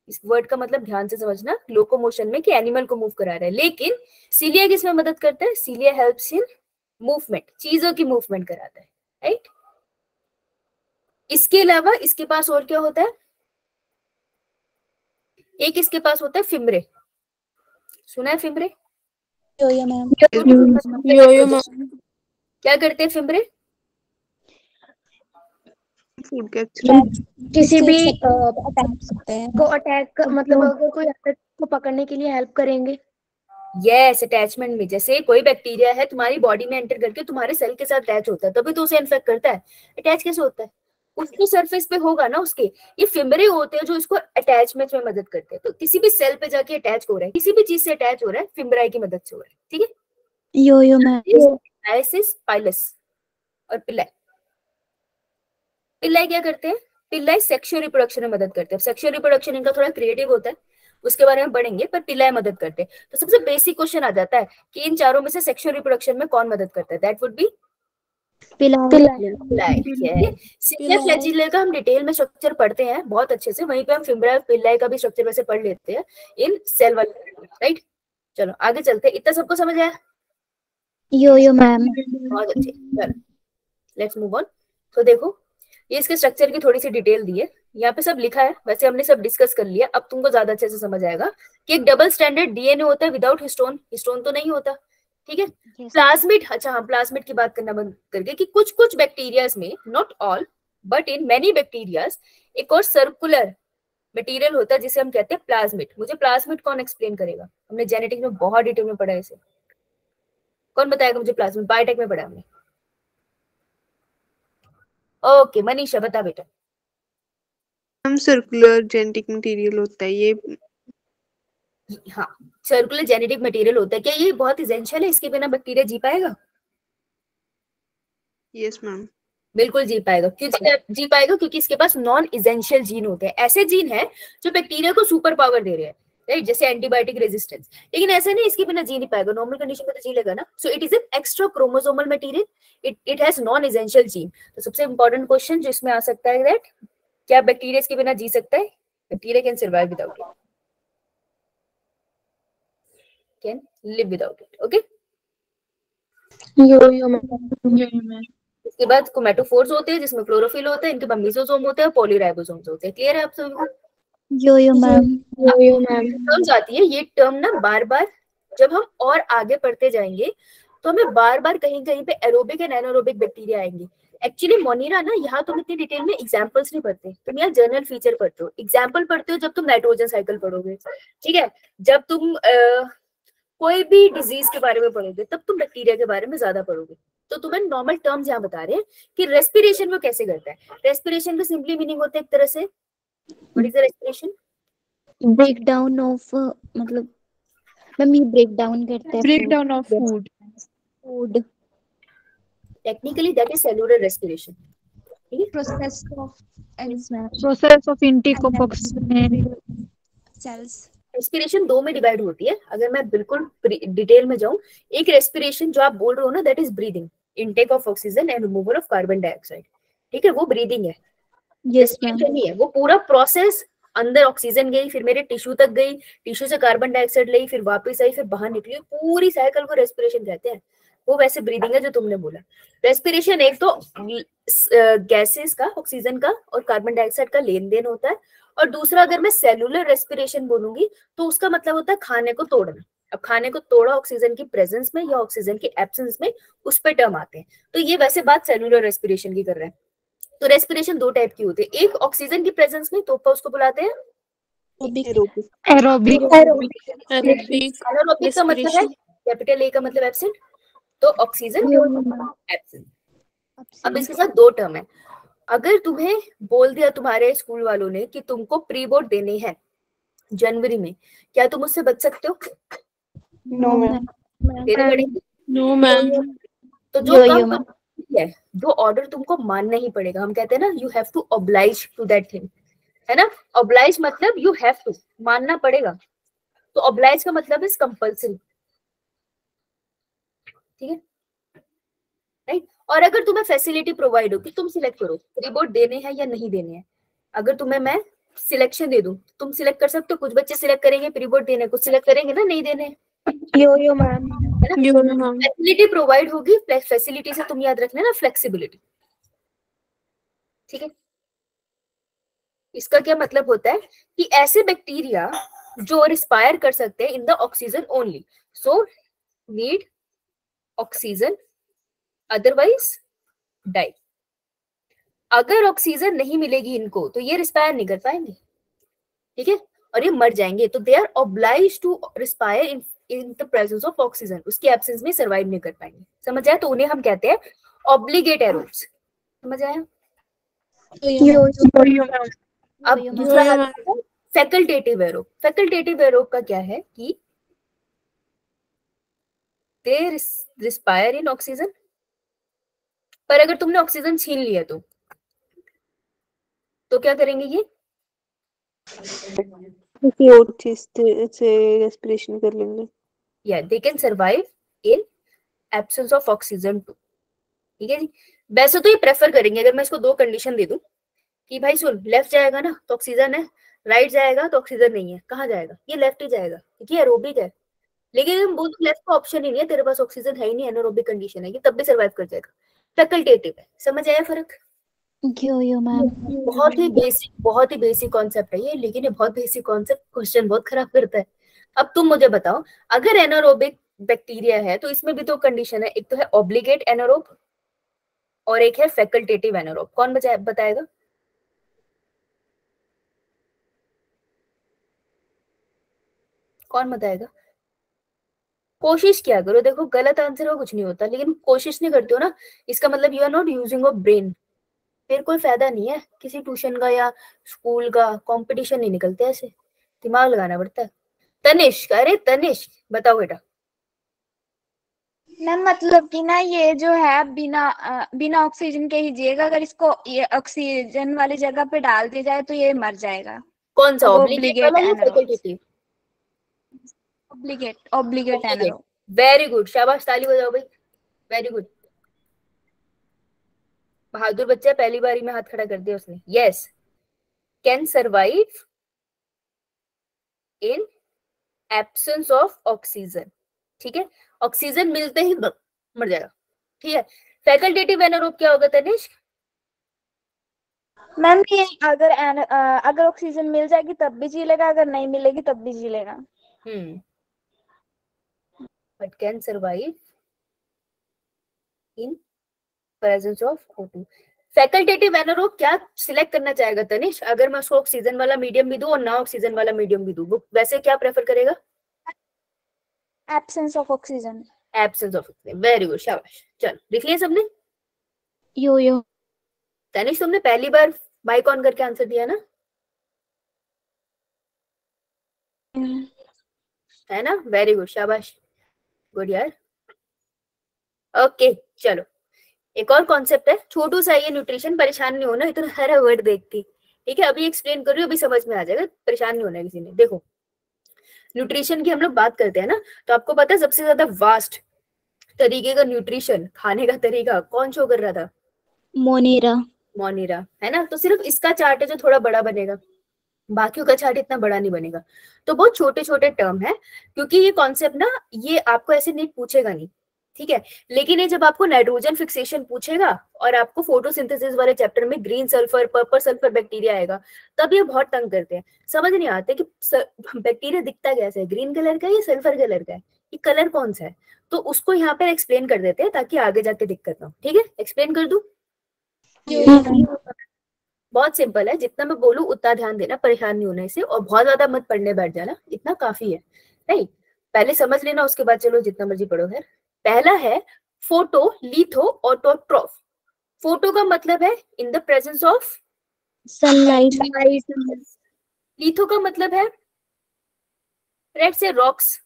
इस वर्ड का मतलब ध्यान से समझना, लोकोमोशन में, कि एनिमल को मूव करा रहा है। लेकिन सिलिया किसमें मदद करता है? सिलिया हेल्प्स इन मूवमेंट, चीजों की मूवमेंट कराता है, राइट? इसके अलावा इसके पास और क्या होता है? एक इसके पास होता है फिमरे। सुना है फिमरे? यो मैम। क्या करते हैं फिमरे? Food capture. किसी भी अटैक सकते हैं को अटैक, मतलब अगर कोई अटैक को पकड़ने के लिए हेल्प करेंगे। यस, अटैचमेंट में। जैसे कोई बैक्टीरिया है तुम्हारी बॉडी में एंटर करके तुम्हारे सेल के साथ अटैच होता है, तभी तो उसे इन्फेक्ट करता है। अटैच कैसे होता है? उसके सरफेस पे होगा ना उसके, ये फिमरे होते हैं जो इसको अटैचमेंट में मदद करते हैं। तो किसी भी सेल पे जाके अटैच हो रहा है, किसी भी चीज से अटैच हो रहा है, फिमराई की मदद से हो रहा है। ठीक है? यो मैम। डायसिस, पाइलस और पिल्लाई। पिल्लाई क्या करते हैं? पिल्लाई सेक्सुअल रिप्रोडक्शन में मदद करते हैं। सेक्सुअल रिप्रोडक्शन इनका थोड़ा क्रिएटिव होता है, उसके बारे में पढ़ेंगे, पर पिल्लाई मदद करते हैं। तो सबसे बेसिक क्वेश्चन आ जाता है कि इन चारों में से सेक्सुअल रिप्रोडक्शन में कौन मदद करता है? That would be Pillai. Cilia flagella का हम डिटेल में स्ट्रक्चर पढ़ते हैं बहुत अच्छे से, वहीं पे हम फिमरा पिल्लाई का भी स्ट्रक्चर वैसे पढ़ लेते हैं इन सेल वाले, राइट? चलो आगे चलते हैं। इतना सबको समझ आया? यो मैम। बहुत अच्छे, चलो लेट्स मूव ऑन। तो देखो, ये इसके स्ट्रक्चर की थोड़ी सी डिटेल दी है, यहाँ पे सब लिखा है, वैसे हमने सब डिस्कस कर लिया। अब तुमको ज्यादा अच्छे से समझ आएगा कि एक डबल स्टैंडर्ड डीएनए होता है विदाउट हिस्टोन। हिस्टोन तो नहीं होता, ठीक है? प्लाज्मिड, अच्छा हाँ, प्लाज्मिड की बात करना बंद करके, कि कुछ कुछ बैक्टीरियाज में, not all but in many bacterias, एक और सर्कुलर मटेरियल होता है जिसे हम कहते हैं प्लाज्मिड। मुझे प्लाज्मिड कौन एक्सप्लेन करेगा? हमने जेनेटिक में बहुत डिटेल में पढ़ा है इसे। कौन बताएगा मुझे प्लाज्मिड? बायोटेक में पढ़ा हमने। ओके मनीषा बता बेटा। हम सर्कुलर जेनेटिक मटेरियल होता है ये। हाँ, सर्कुलर जेनेटिक मटेरियल होता है। क्या ये बहुत इसेंशियल है? इसके बिना बैक्टीरिया जी पाएगा? Yes ma'am. बिल्कुल जी पाएगा। क्यों जी पाएगा? क्योंकि इसके पास नॉन इसेंशियल जीन होते हैं। ऐसे जीन है जो बैक्टीरिया को सुपर पावर दे रहे हैं, राइट? जैसे एंटीबायोटिक रेजिस्टेंस। लेकिन ऐसा नहीं, इसके बिना जी नहीं पाएगा। नॉर्मल कंडीशन में तो जी लेगा ना। सो it is an extra chromosomal material, it has non essential gene. तो सबसे इंपॉर्टेंट क्वेश्चन जो इसमें आ सकता है दैट, क्या बैक्टीरिया इसके बिना जी सकता है? Bacteria can survive without it, can live without it. Okay, इसके बाद क्रोमैटोफोर्स होते हैं जिसमें क्लोरोफिल होता है, इनके बाद मेसोसोम होते हैं, पॉलीराइबोसोम्स होते हैं। क्लियर है आप सभी को? यो मैम। टर्म्स आती है, ये टर्म ना बार बार जब हम और आगे पढ़ते जाएंगे तो हमें बार बार कहीं कहीं पे एरोबिक एंड एनारोबिक बैक्टीरिया आएंगे। एक्चुअली मोनिरा ना, यहाँ तुम इतनी डिटेल में एग्जांपल्स नहीं पढ़ते, तुम यहाँ जर्नल फीचर पढ़ते हो। एग्जांपल पढ़ते हो जब तुम नाइट्रोजन साइकिल पढ़ोगे, ठीक है? जब तुम कोई भी डिजीज के बारे में पढ़ोगे, तब तुम बैक्टीरिया के बारे में ज्यादा पढ़ोगे। तो तुम्हें नॉर्मल टर्म्स यहाँ बता रहे हैं कि रेस्पिरेशन वो कैसे करता है। रेस्पिरेशन का सिंपली मीनिंग होता है एक तरह से, what is the respiration? Break down of, मतलब मैम ये ब्रेक डाउन करता है breakdown of food. Food. Technically that is cellular respiration. ठीक है, process of Process of intake of oxygen. cells। Respiration दो में डिवाइड होती है। अगर मैं बिल्कुल डिटेल में जाऊं, एक रेस्पिरेशन जो आप बोल रहे हो ना, that is breathing, intake of oxygen and removal of carbon dioxide. ठीक है, वो ब्रीदिंग है, यस मैम। रेस्पिरेशन नहीं है। वो पूरा प्रोसेस, अंदर ऑक्सीजन गई, फिर मेरे टिश्यू तक गई, टिश्यू से कार्बन डाइऑक्साइड ली, फिर वापस आई, फिर बाहर निकली, पूरी साइकिल को रेस्पिरेशन कहते हैं। वो वैसे ब्रीदिंग है जो तुमने बोला। रेस्पिरेशन एक तो गैसेस का, ऑक्सीजन का और कार्बन डाइऑक्साइड का लेन देन होता है, और दूसरा अगर मैं सेलुलर रेस्पिरेशन बोलूंगी तो उसका मतलब होता है खाने को तोड़ना। अब खाने को तोड़ा ऑक्सीजन की प्रेजेंस में या ऑक्सीजन की एब्सेंस में, उस पे टर्म आते हैं। तो ये वैसे बात सेलुलर रेस्पिरेशन की कर रहे हैं। तो रेस्पिरेशन दो टाइप की होती है, एक ऑक्सीजन की प्रेजेंस में, तो उसको बुलाते हैं एरोबिक। Aerobic. एनारोबिक का मतलब है कैपिटल ए का मतलब एब्सेंट, तो ऑक्सीजन एब्सेंट। अब इसके साथ दो टर्म है। अगर तुम्हें बोल दिया तुम्हारे स्कूल वालों ने कि तुमको प्री बोर्ड देने हैं जनवरी में, क्या तुम उससे बच सकते हो? No ma'am. देने पड़ेंगे। No ma'am. तो जो काम है, जो ऑर्डर तुमको मानना ही पड़ेगा। हम कहते हैं ना, you have to oblige to that thing, है ना। ऑब्लाइज मतलब यू हैव टू, मानना पड़ेगा। तो ऑब्लाइज का मतलब इज कंपल्सरी। ठीक है, राइट। और अगर तुम्हें फैसिलिटी प्रोवाइड हो कि तुम सिलेक्ट करो प्री बोर्ड देने हैं या नहीं देने हैं, अगर तुम्हें मैं सिलेक्शन दे दूं, तुम सिलेक्ट कर सकते हो। कुछ बच्चे सिलेक्ट करेंगे प्री बोर्ड देने, कुछ सिलेक्ट करेंगे ना नहीं देने, यो मैम। है ना। फैसिलिटी प्रोवाइड होगी, फैसिलिटी से तुम याद रखना ना, फ्लेक्सिबिलिटी। ठीक है, इसका क्या मतलब होता है कि ऐसे बैक्टीरिया जो रिस्पायर कर सकते हैं in the oxygen only, so need oxygen, otherwise die. अगर ऑक्सीजन नहीं मिलेगी इनको तो ये रिस्पायर नहीं कर पाएंगे। ठीक है, और ये मर जाएंगे। तो they are oblige to respire in the presence of oxygen, उसकी एब्सेंस में सर्वाइव नहीं कर पाएंगे। समझ आया? तो उन्हें हम कहते हैं ऑब्लिगेट एरोब्स। समझ आया? अब दूसरा फैकल्टेटिव एरोब। फैकल्टेटिव एरोब का क्या है कि दे रिस्पायर इन ऑक्सीजन, पर अगर तुमने ऑक्सीजन छीन लिया तो क्या करेंगे ये? किसी और चीज से रेस्पिरेशन कर लेंगे। या they can survive in absence of oxygen too. ठीक है जी। वैसे तो ये प्रेफर करेंगे, अगर मैं इसको दो कंडीशन दे दूं कि भाई सुन, लेफ्ट जाएगा ना तो ऑक्सीजन है, राइट जाएगा तो ऑक्सीजन नहीं है, कहाँ जाएगा? ये लेफ्ट ही जाएगा क्योंकि एरोबिक है। लेकिन हम बोल लेफ्ट का ऑप्शन ही नहीं है, तेरे पास ऑक्सीजन है ही नहीं, एनारोबिक कंडीशन है, ये तब भी सर्वाइव कर जाएगा। फैकल्टेटिव है। समझ आया फर्क? मैम। बहुत ही बेसिक कॉन्सेप्ट है ये, लेकिन ये बहुत बेसिक कॉन्सेप्ट क्वेश्चन बहुत खराब करता है। अब तुम मुझे बताओ, अगर एनारोबिक बैक्टीरिया है तो इसमें भी दो कंडीशन है, एक तो है ऑब्लिगेट एनारोब और एक है फैकल्टेटिव एनारोब। कौन बताएगा? कौन बताएगा? कोशिश क्या करो। देखो, गलत आंसर का कुछ नहीं होता, लेकिन कोशिश नहीं करते हो ना, इसका मतलब you are not using your brain. फिर कोई फायदा नहीं है किसी ट्यूशन का या स्कूल का, कंपटीशन नहीं निकलते ऐसे, दिमाग लगाना पड़ता है। तनिष्क, अरे तनिष्क बताओ बेटा। मैम मतलब कि ना ये जो है बिना ऑक्सीजन के ही जिएगा, अगर इसको ये ऑक्सीजन वाली जगह पे डाल दिया जाए तो ये मर जाएगा। कौन सा, ऑब्लिगेट obligate वाला या anaerobe? Facultative? Obligate anaerobe. Very good, शाबाश, ताली बजाओ भाई, वेरी गुड। बहादुर बच्चा, पहली बारी में हाथ खड़ा कर दिया उसने। Yes, can survive in absence of oxygen. ठीक है, ऑक्सीजन मिलते ही मर जाएगा। ठीक है, फैकल्टेटिव एनारोब क्या होगा तनिष्क? मैम ये अगर ऑक्सीजन मिल जाएगी तब भी जी लेगा, अगर नहीं मिलेगी तब भी जी लेगा। But can survive in presence of O2। Facultative anaerobe क्या सिलेक्ट करना चाहेगा तनिष्क? अगर मैं उसको ऑक्सीजन वाला मीडियम भी दूं और ना ऑक्सीजन वाला मीडियम भी दूं, वो वैसे क्या प्रेफर करेगा? Absence of oxygen. Absence of oxygen. Very good, शाबाश। चल लिख लिया सबने? यो तनिष्क तुमने पहली बार माइक ऑन करके आंसर दिया ना? है ना, वेरी गुड, शाबाश, गुड यार। ओके चलो, एक और कॉन्सेप्ट है, छोटू सा ये न्यूट्रिशन, परेशान नहीं होना, इतना हरा वर्ड देखती, ठीक है, अभी एक्सप्लेन कर रही हूँ, अभी समझ में आ जाएगा, परेशान नहीं होना किसी ने। देखो न्यूट्रिशन की हम लोग बात करते हैं ना, तो आपको पता है सबसे ज्यादा वास्ट तरीके का न्यूट्रिशन खाने का तरीका कौन शो कर रहा था? मोनेरा। मोनेरा, है ना। तो सिर्फ इसका चार्ट है जो थोड़ा बड़ा बनेगा, बाकियों का चार्ट इतना बड़ा नहीं बनेगा। तो बहुत छोटे छोटे टर्म है, क्योंकि ये कॉन्सेप्ट ना ये आपको ऐसे नहीं पूछेगा नहीं, ठीक है, लेकिन ये जब आपको नाइट्रोजन फिक्सेशन पूछेगा और आपको फोटोसिंथेसिस वाले चैप्टर में green sulphur purple sulphur bacteria आएगा, तब ये बहुत तंग करते हैं, समझ नहीं आते कि बैक्टीरिया दिखता कैसे है, ग्रीन कलर का है या सल्फर कलर का है, ये कलर कौन सा है, तो उसको यहाँ पर एक्सप्लेन कर देते हैं ताकि आगे जाके दिक्कत ना हो। ठीक है, एक्सप्लेन कर दूं? बहुत सिंपल है, जितना मैं बोलूं उतना ध्यान देना, परेशान नहीं होना इससे, और बहुत ज्यादा मत पढ़ने बैठ जाना, इतना काफी है, नहीं पहले समझ लेना, उसके बाद चलो जितना मर्जी पढ़ो। है पहला है फोटो लिथो ऑटोट्रॉफ। फोटो का मतलब है इन the presence of sunlight. Litho का मतलब है रेड से रॉक्स,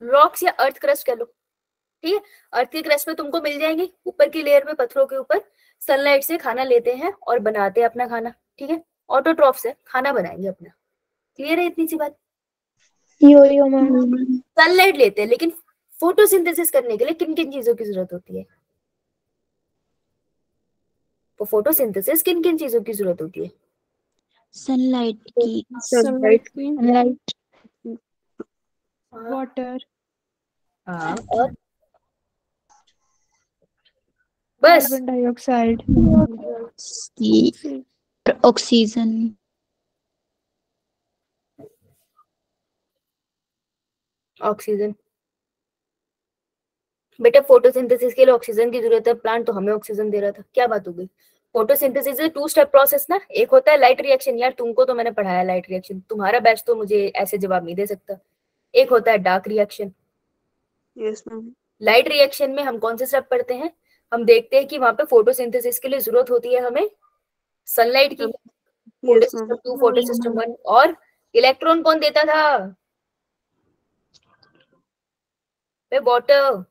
रॉक्स या अर्थ क्रस्ट कह लो, ठीक है, अर्थ के क्रस्ट में तुमको मिल जाएंगे, ऊपर की लेयर में पत्थरों के ऊपर सनलाइट से खाना लेते हैं और बनाते हैं अपना खाना, ठीक है, ऑटोट्रॉफ से खाना बनाएंगे अपना, क्लियर है इतनी सी बात? यो मैम। सनलाइट लेते हैं, लेकिन फोटोसिंथेसिस करने के लिए किन किन चीजों की जरूरत होती है? तो फोटोसिंथेसिस किन किन चीजों की जरूरत होती है? सनलाइट की। सनलाइट की, सनलाइट, वाटर, हाँ, और बस कार्बन डाइऑक्साइड, ऑक्सीजन। ऑक्सीजन, बेटा फोटोसिंथेसिस के लिए ऑक्सीजन की जरूरत है, प्लांट तो हमें ऑक्सीजन दे रहा था, क्या बात हो गई? फोटोसिंथेसिस इज 2 स्टेप प्रोसेस ना, एक होता है लाइट रिएक्शन, यार तुमको तो मैंने पढ़ाया लाइट रिएक्शन, तुम्हारा बैच तो मुझे ऐसे जवाब नहीं दे सकता, एक होता है dark reaction. Yes ma'am. Light reaction में हम कौन से स्टेप पढ़ते हैं? हम देखते हैं कि वहां पे फोटोसिंथेसिस के लिए जरूरत होती है हमें सनलाइट की, यस फोटोसिस्टम मैम। 2 फोटोसिस्टम 1, और इलेक्ट्रॉन कौन देता था? वाटर।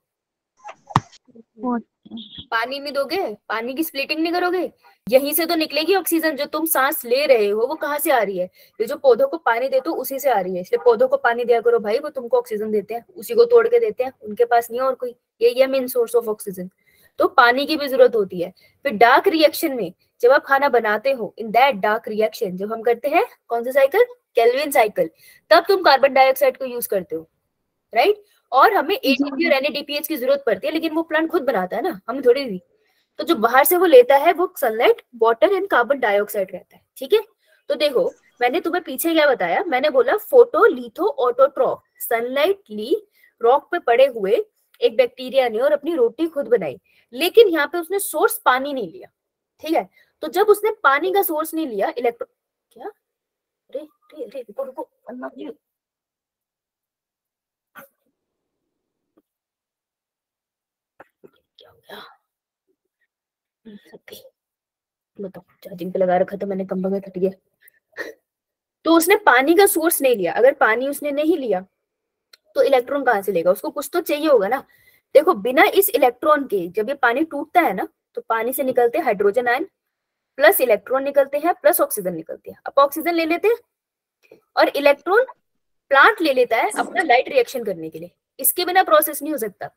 पानी नहीं दोगे, पानी की स्प्लिटिंग नहीं करोगे, यहीं से तो निकलेगी ऑक्सीजन, जो तुम सांस ले रहे हो वो कहाँ से आ रही है? ये जो पौधों को पानी देते हो उसी से आ रही है, इसलिए पौधों को पानी दिया करो भाई, वो तुमको ऑक्सीजन देते हैं, उसी को तोड़ के देते हैं, उनके पास नहीं है और कोई, यही है मेन सोर्स ऑफ ऑक्सीजन, तो पानी की भी जरूरत होती है। फिर डार्क रिएक्शन में जब आप खाना बनाते हो, इन दैट डार्क रिएक्शन जब हम करते हैं कौन सा साइकिल? केल्विन साइकिल, तब तुम कार्बन डाइऑक्साइड को यूज करते हो, राइट, और हमें एटीपी और एनएडीपीएच की जरूरत पड़ती है, लेकिन वो प्लांट खुद बनाता है ना, हम थोड़ी दी, तो जो बाहर से वो लेता है वो sunlight, water and carbon dioxide रहता है, ठीक है। तो देखो मैंने तुम्हें पीछे क्या बताया, मैंने बोला फोटो लिथो ऑटोट्रॉफ, सनलाइट ली रॉक पे पड़े हुए एक बैक्टीरिया ने और अपनी रोटी खुद बनाई, लेकिन यहाँ पे उसने सोर्स पानी नहीं लिया, ठीक है, तो जब उसने पानी का सोर्स नहीं लिया, इलेक्ट्रो क्या, अरे अरे अरे रुको रुको, क्या हो गया, बताओ, चार्जिंग पे लगा रखा था मैंने, कम बगैर हट गया। तो उसने पानी का सोर्स नहीं लिया, अगर पानी उसने नहीं लिया तो इलेक्ट्रॉन कहाँ से लेगा, उसको कुछ तो चाहिए होगा ना। देखो बिना इस इलेक्ट्रॉन के जब ये पानी टूटता है ना, तो पानी से निकलते हैं हाइड्रोजन आयन, प्लस इलेक्ट्रॉन निकलते हैं, प्लस ऑक्सीजन निकलती है, अब ऑक्सीजन ले लेते हैं और इलेक्ट्रॉन प्लांट ले लेता है अपना लाइट रिएक्शन करने के लिए, इसके बिना प्रोसेस नहीं हो सकता,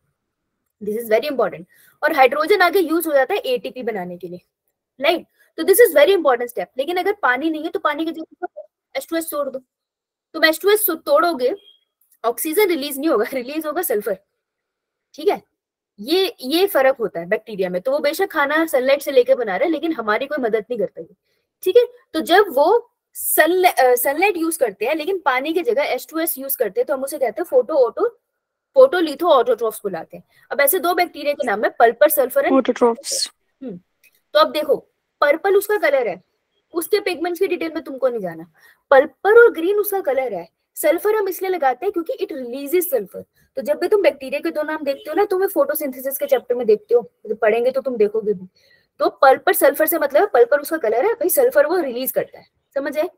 दिस इज वेरी इंपॉर्टेंट, और हाइड्रोजन आगे यूज हो जाता है एटीपी बनाने के लिए, राइट, तो this is very important step. लेकिन अगर पानी नहीं है तो पानी की जगह H2S छोड़ दो, तुम H2S तोड़ोगे, ऑक्सीजन रिलीज नहीं होगा, रिलीज होगा सल्फर, ठीक है, ये फर्क होता है बैक्टीरिया में, तो वो बेशक खाना सनलाइट से लेकर बना रहा है लेकिन हमारी कोई मदद नहीं करता है, ठीक है। तो जब वो सनलाइट यूज करते हैं लेकिन पानी की जगह H2S यूज करते हैं, तो हम उसे कहते हैं फोटो लिथो ऑटोट्रॉफ्स बुलाते हैं। अब ऐसे दो बैक्टीरिया के नाम है पर्पल सल्फर एंड ऑटोट्रॉफ्स। तो अब देखो पर्पल उसका कलर है, उसके पिगमेंट्स की डिटेल में तुमको नहीं जाना, पर्पल और ग्रीन उसका कलर है, सल्फर हम इसलिए लगाते हैं क्योंकि इट रिलीजेस सल्फर। तो जब भी तुम बैक्टीरिया के दो नाम देखते हो ना, तुम्हें फोटोसिंथेसिस के चैप्टर में देखते हो, तो पढ़ेंगे तो तुम देखोगे भी, तो पर्पल सल्फर से मतलब है पर्पल उसका कलर है भाई, सल्फर वो रिलीज करता है, समझ आए?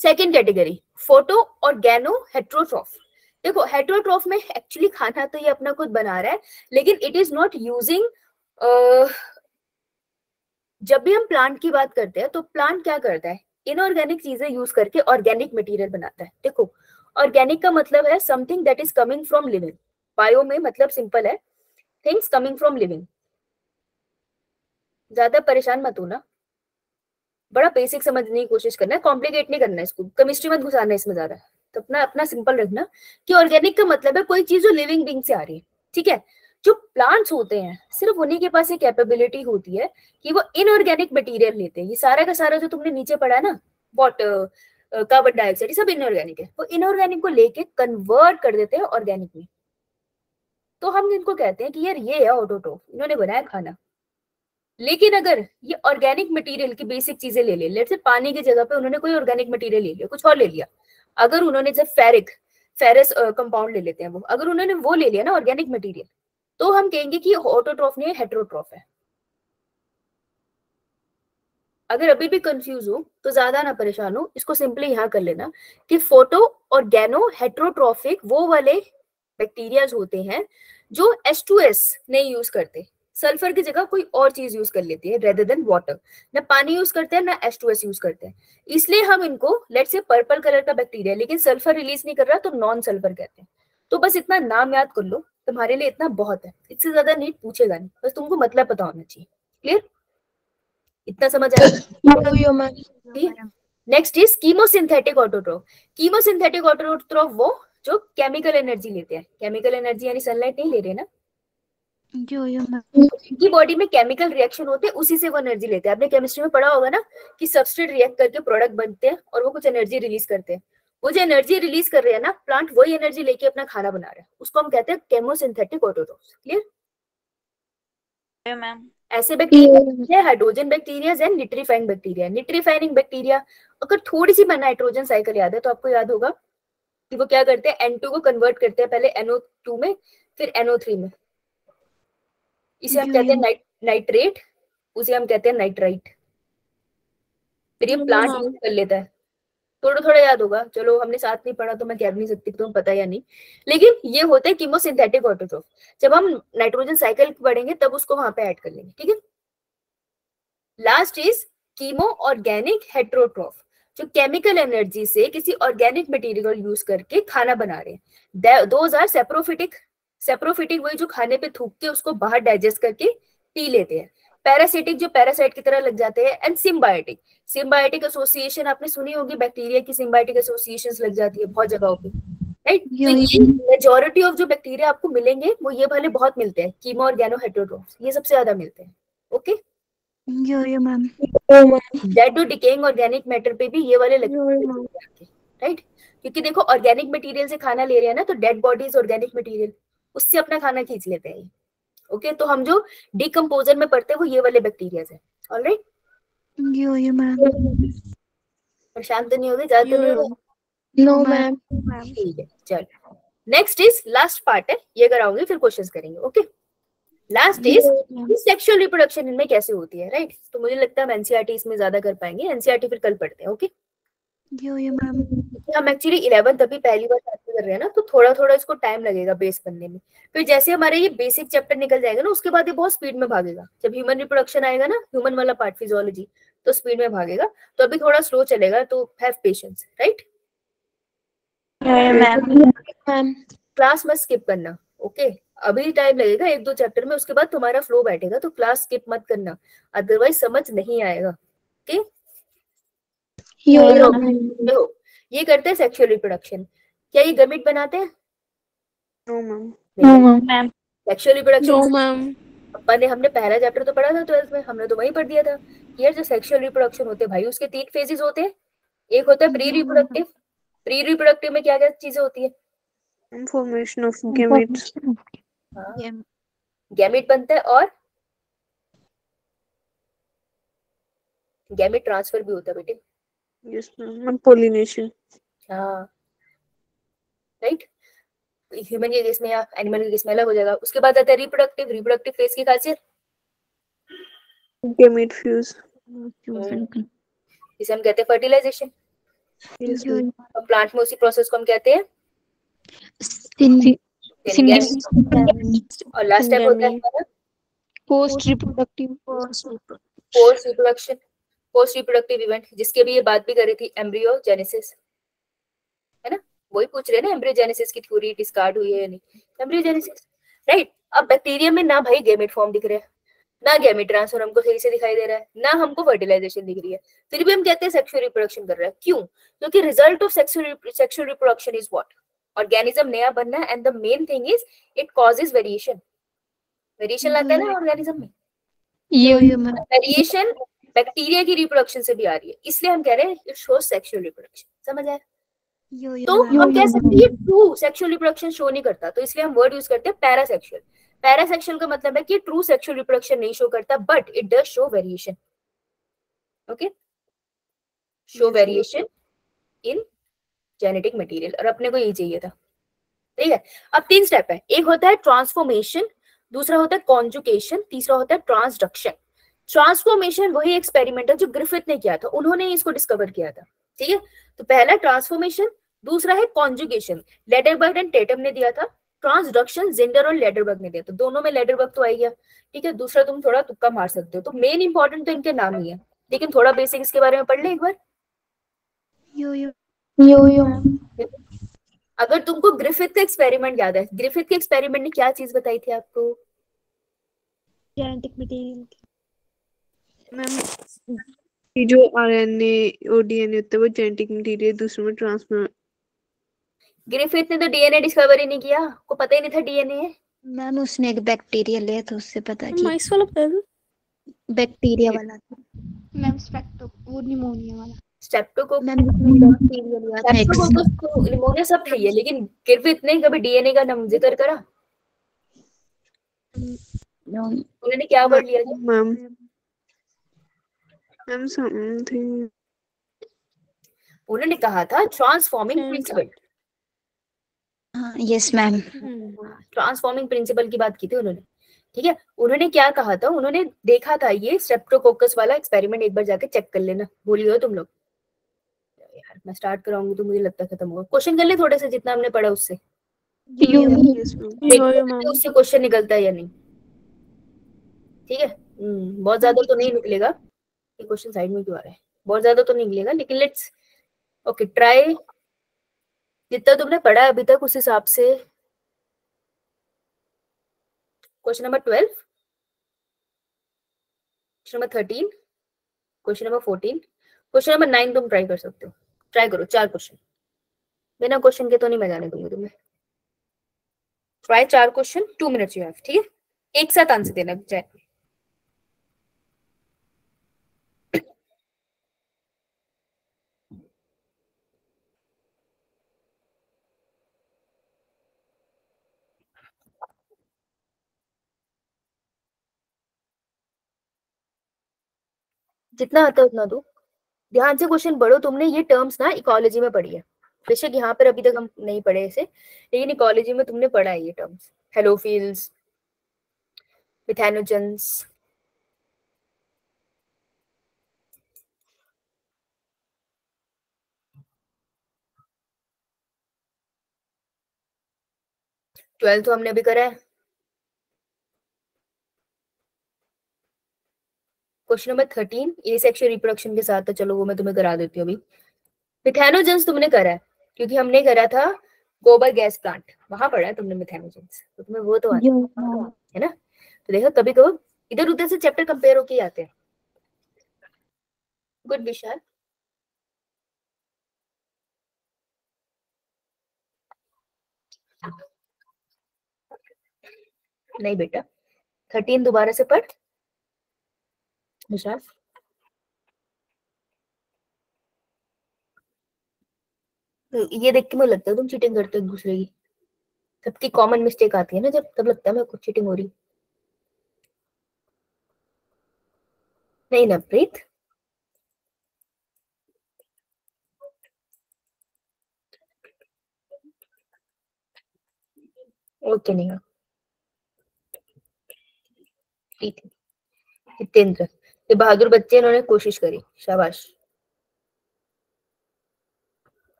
Second category photoorganoheterotroph. देखो हेट्रोट्रॉफ में एक्चुअली खाना तो ये अपना खुद बना रहा है, लेकिन इट इज नॉट यूजिंग, जब भी हम प्लांट की बात करते हैं तो प्लांट क्या करता है, इनऑर्गेनिक चीजें यूज करके ऑर्गेनिक मटेरियल बनाता है। देखो ऑर्गेनिक का मतलब है something that is coming from living. Bio में मतलब सिंपल है, थिंग्स कमिंग फ्रॉम लिविंग। ज्यादा परेशान मत होना, बड़ा बेसिक समझने की कोशिश करना है, कॉम्प्लिकेट नहीं करना है इसको, केमिस्ट्री मत घुसाना इसमें ज्यादा, तो अपना अपना सिंपल रखना कि ऑर्गेनिक का मतलब है कोई चीज जो लिविंग बीइंग से आ रही है, ठीक है। जो प्लांट्स होते हैं सिर्फ उन्हीं के पास एक कैपेबिलिटी होती है कि वो इनऑर्गेनिक मटेरियल लेते हैं। ये सारा का सारा जो तुमने नीचे पढ़ा है ना, वाटर, कार्बन डाइऑक्साइड, ये सब इनऑर्गेनिक है, वो इनऑर्गेनिक को लेके कन्वर्ट कर देते हैं ऑर्गेनिक में। तो हम इनको कहते हैं कि यार ये है ऑटोट्रोफ, इन्होंने बनाया खाना। लेकिन अगर ये ऑर्गेनिक मटेरियल की बेसिक चीजें ले ले, लेट्स से पानी की जगह पे उन्होंने कोई ऑर्गेनिक मटेरियल ले लिया, कुछ और ले लिया, अगर उन्होंने जब फेरस कंपाउंड ले लेते हैं वो, अगर उन्होंने वो ले लिया ना ऑर्गेनिक मटेरियल, तो हम कहेंगे कि ऑटोट्रॉफ नहीं है, हेट्रोट्रॉफ है। अगर अभी भी कंफ्यूज हो तो ज्यादा ना परेशान हो, इसको सिंपली यहाँ कर लेना कि फोटो ऑर्गेनो हेट्रोट्रॉफिक वो वाले बैक्टीरियाज होते हैं जो H2S नहीं यूज करते, सल्फर की जगह कोई और चीज यूज कर लेती है रेदर देन वाटर। ना पानी यूज करते हैं ना H2S यूज करते हैं, इसलिए हम इनको लेट्स से पर्पल कलर का बैक्टीरिया लेकिन सल्फर रिलीज नहीं कर रहा तो नॉन सल्फर कहते हैं। तो बस इतना नाम याद कर लो, तुम्हारे लिए इतना बहुत है, इससे ज्यादा नीट पूछेगा नहीं, बस तुमको मतलब पता होना चाहिए। क्लियर, इतना समझ आया? Next is chemosynthetic autotroph. Chemosynthetic autotroph वो जो केमिकल एनर्जी लेते हैं, केमिकल एनर्जी यानी सनलाइट नहीं ले रहे ना, की बॉडी में केमिकल रिएक्शन होते हैं उसी से वो एनर्जी लेते हैं। आपने केमिस्ट्री में पढ़ा होगा ना कि सबस्ट्रेट रिएक्ट करके प्रोडक्ट बनते हैं और वो कुछ एनर्जी रिलीज करते हैं। वो जो एनर्जी रिलीज कर रहे हैं ना प्लांट, वही एनर्जी लेके अपना खाना बना रहा है, उसको हम कहते हैं केमोसिंथेटिक ऑटोट्रोफ। Clear ma'am? ऐसे bacteria hydrogen bacteria and nitrifying bacteria. Nitrifying bacteria अगर थोड़ी सी नाइट्रोजन साइकिल याद है तो आपको याद होगा कि वो क्या करते हैं, N2 को कन्वर्ट करते हैं पहले NO2 में फिर NO3 में, इसे हम कहते हैं नाइट्रेट, उसे हम कहते हैं नाइट्राइट। फिर ये प्लांट यूज कर लेता है, थोड़ा थोड़ा याद होगा, चलो हमने साथ नहीं पढ़ा तो मैं कह नहीं सकती तुम्हें पता या नहीं, लेकिन ये होता है कीमोसिंथेटिक ऑटोट्रोफ। जब हम नाइट्रोजन साइकिल पढ़ेंगे तब उसको वहां पे ऐड कर लेंगे, ठीक है। लास्ट इज कीमो ऑर्गेनिक हेट्रोट्रोफ, जो केमिकल एनर्जी से किसी ऑर्गेनिक मटेरियल यूज करके खाना बना रहे हैं। Those are saprophytic. सेप्रोफिटिक वही जो खाने पे थूक के उसको बाहर डाइजेस्ट करके पी लेते हैं। पैरासिटिक जो पैरासाइट की तरह लग जाते हैं। एंड सिम्बायोटिक, सिम्बायोटिक एसोसिएशन आपने सुनी होगी, बैक्टीरिया की सिम्बायोटिक एसोसिएशंस लग जाती है बहुत जगहों पे, राइट। तो ये मेजॉरिटी ऑफ जो बैक्टीरिया आपको मिलेंगे वो ये वाले बहुत मिलते हैं, कीमो ऑर्गेनो हेट्रोट्रोफ, ये सबसे ज्यादा मिलते हैं। ओके, डेड और डिकेइंग ऑर्गेनिक मैटर पे भी ये वाले लगते हैं, राइट। क्योंकि देखो ऑर्गेनिक मटेरियल से खाना ले रहे हैं ना, तो डेड बॉडीज ऑर्गेनिक मटेरियल, उससे अपना खाना खींच लेते हैं। ओके, तो हम जो डिकम्पोजर में पढ़ते हैं वो ये वाले बैक्टीरिया है। ऑलराइट, परेशान तो नहीं हो गए ज्यादा? No ma'am. ठीक है, चलो नेक्स्ट इज लास्ट पार्ट है, ये कराऊंगी फिर क्वेश्चंस करेंगे। Okay, last is sexual reproduction इनमें कैसे होती है, राइट। तो मुझे लगता है हम एनसीईआरटी इसमें ज्यादा कर पाएंगे, एनसीईआरटी फिर कल पढ़ते हैं। ओके, हम एक्चुअली 11th अभी पहली बार चालू कर रहे हैं ना, तो थोड़ा थोड़ा इसको टाइम लगेगा बेस बनने में। फिर जैसे हमारे ये बेसिक चैप्टर निकल जाएगा ना, उसके बाद ये बहुत स्पीड में भागेगा। जब ह्यूमन रिप्रोडक्शन आएगा ना, ह्यूमन वाला पार्ट फिजियोलॉजी, तो स्पीड में भागेगा। तो अभी थोड़ा स्लो चलेगा, तो हैव पेशेंस, राइट। क्लास मत स्किप करना, ओके। अभी टाइम लगेगा 1-2 चैप्टर में, उसके बाद तुम्हारा फ्लो बैठेगा, तो क्लास स्किप मत करना, अदरवाइज समझ नहीं आएगा। ओके, ये करते हैं सेक्सुअल रिप्रोडक्शन। क्या ये गमीट बनाते हैं? No ma'am. सेक्सुअल रिप्रोडक्शन हमने पहला चैप्टर तो पढ़ा था 12th में, हमने तो वही पढ़ दिया था कि यार जो सेक्सुअल रिप्रोडक्शन होते हैं भाई, उसके 3 फेजेस होते हैं। एक होता है प्री रिप्रोडक्टिव। प्री रिप्रोडक्टिव में क्या क्या चीजें होती है? फॉर्मेशन ऑफ गैमेट्स, गैमेट बनता है और गैमेट ट्रांसफर भी होता है बेटे। Yes ma'am, pollination. हाँ, राइट। ह्यूमन के केस में या एनिमल के केस में अलग हो जाएगा। उसके बाद आता है रिप्रोडक्टिव। रिप्रोडक्टिव फेज की खासियत गैमेट फ्यूज, इसे हम कहते हैं फर्टिलाइजेशन। Yes, ma'am. और प्लांट में उसी प्रोसेस को हम कहते हैं और लास्ट स्टेप होता है हमारा post reproductive post reproduction, post reproductive event, जिसके भी ये बात भी करी थी एम्ब्रियोजेनेसिस, है ना, वही पूछ रहे हैं ना एम्ब्रियोजेनेसिस की थ्योरी डिस्कार्ड हुई है या नहीं, एम्ब्रियोजेनेसिस, राइट। अब बैक्टीरिया में ना भाई गैमेट फॉर्म दिख रहे हैं, ना गैमेट ट्रांसफर हमको सही से दिखाई दे रहा है, ना हमको फर्टिलाइजेशन दिख रही है, फिर भी हम कहते हैं सेक्सुअल रिप्रोडक्शन कर रहा है। क्यों? क्योंकि result of sexual reproduction is what? Organism नया बनना, and the main thing is it causes variation, variation लाता है ना ऑर्गेनिज्म में, वेरिएशन बैक्टीरिया की रिप्रोडक्शन से भी आ रही है, इसलिए हम कह रहे हैं इट शोज सेक्सुअल रिप्रोडक्शन। समझ आया? तो हम कह सकते हैं ये ट्रू सेक्सुअल रिप्रोडक्शन शो नहीं करता, तो इसलिए हम वर्ड यूज करते हैं पैरासेक्सुअल। पैरासेक्सुअल का मतलब है कि ट्रू सेक्सुअल रिप्रोडक्शन नहीं शो करता, but it does show variation. Okay, show variation in genetic material, और अपने को यही चाहिए था। ठीक है, अब 3 स्टेप है, एक होता है ट्रांसफॉर्मेशन, दूसरा होता है कॉन्जुगेशन, तीसरा होता है ट्रांसडक्शन। ट्रांसफॉर्मेशन वही एक्सपेरिमेंट है जो ग्रिफिथ ने किया था, उन्होंने इसको डिस्कवर किया था। ठीक है, तो पहला ट्रांसफॉर्मेशन, दूसरा है कॉन्जुगेशन, लेडरबर्ग एंड टेटम ने दिया था, ट्रांसडक्शन जिंडर और लेडरबर्ग ने दिया, तो दोनों में लेडरबर्ग तो आई गया। ठीक है, दूसरा तुम थोड़ा तुक्का मार सकते हो, तो मेन इंपॉर्टेंट तो इनके नाम ही है, लेकिन थोड़ा बेसिक इसके बारे में पढ़ ले एक बार। अगर तुमको ग्रिफिथ का एक्सपेरिमेंट याद है, ग्रिफिथ के एक्सपेरिमेंट ने क्या चीज बताई थी आपको? जेनेटिक मटेरियल मैम ये जो आरएनए और डीएनए होता है वो जेनेटिक मटेरियल दूसरों में ट्रांसफर। ग्रिफिथ ने तो डीएनए डिस्कवर ही नहीं किया, को पता ही नहीं था डीएनए है। मैम उसने एक बैक्टीरिया लिया था, उससे पता कि माइस वाला पता है? बैक्टीरिया वाला था। मैम स्पेक्टो वो निमोनिया वाला स्ट्रेप्टोकोकस, मैम बैक्टीरिया लिया था एक स्ट्रेप्टोकोकस को निमोनिया सब है ये, लेकिन ग्रिफिथ ने कभी डीएनए का नाम जिक्र करा? उन्होंने क्या वर्ड लिया था? मैम मैम समथिंग, उन्होंने कहा था ट्रांसफॉर्मिंग प्रिंसिपल। हाँ यस मैम। ट्रांसफॉर्मिंग प्रिंसिपल की बात की थी उन्होंने। ठीक है, उन्होंने क्या कहा था, उन्होंने देखा था ये स्ट्रेप्टोकोकस वाला एक्सपेरिमेंट, एक बार जाके चेक कर लेना, भूल गए हो तुम लोग यार, मैं स्टार्ट कराऊंगी तो मुझे लगता है खत्म होगा। क्वेश्चन कर ले थोड़े से, जितना हमने पढ़ा उससे, उससे क्वेश्चन निकलता है या नहीं। ठीक है, बहुत ज्यादा तो नहीं निकलेगा, ये क्वेश्चन साइड में क्यों आ रहा है, बहुत ज्यादा तो नहीं निकलेगा, लेकिन लेट्स ओके ट्राई, जितना तुमने पढ़ा है अभी तक उस हिसाब से। Question number 12, question number 13, question number 14, question number 9 तुम ट्राई कर सकते हो, ट्राई करो 4 क्वेश्चन, बिना क्वेश्चन के तो नहीं मैं जाने दूंगी तुम्हें। Try 4 question, 2 minutes you have. ठीक है, एक साथ आंसर देना चाहे। जितना आता है उतना दो, ध्यान से क्वेश्चन पढ़ो। तुमने ये टर्म्स ना इकोलॉजी में पढ़ी है, बेशक यहाँ पर अभी तक हम नहीं पढ़े इसे, लेकिन इकोलॉजी में तुमने पढ़ा है ये टर्म्स, हेलोफिल्स, मिथेनोजेंस, ट्वेल्थ तो हमने अभी करा है। क्वेश्चन नंबर 13 ए सेक्सुअल रिप्रोडक्शन के साथ था, चलो वो मैं तुम्हें करा देती हूँ अभी। मिथेनोजेंस तुमने करा है, क्योंकि हमने करा था गोबर गैस प्लांट, वहां पढ़ा है तुमने मिथेनोजेंस, तो तुम्हें वो तो आता है ना। तो देखो कभी कभी इधर उधर से चैप्टर कंपेयर होके आते हैं। गुड विशाल, नहीं बेटा 13 दोबारा से पढ़ विशाल। तो ये देख के मुझे लगता है तुम चीटिंग करते हो एक दूसरे की, सबकी कॉमन मिस्टेक आती है ना जब, तब लगता है मेरे को चीटिंग हो रही। नहीं ना प्रीत, ओके नहीं ठीक है। जितेंद्र, ये बहादुर बच्चे, इन्होंने कोशिश करी, शाबाश।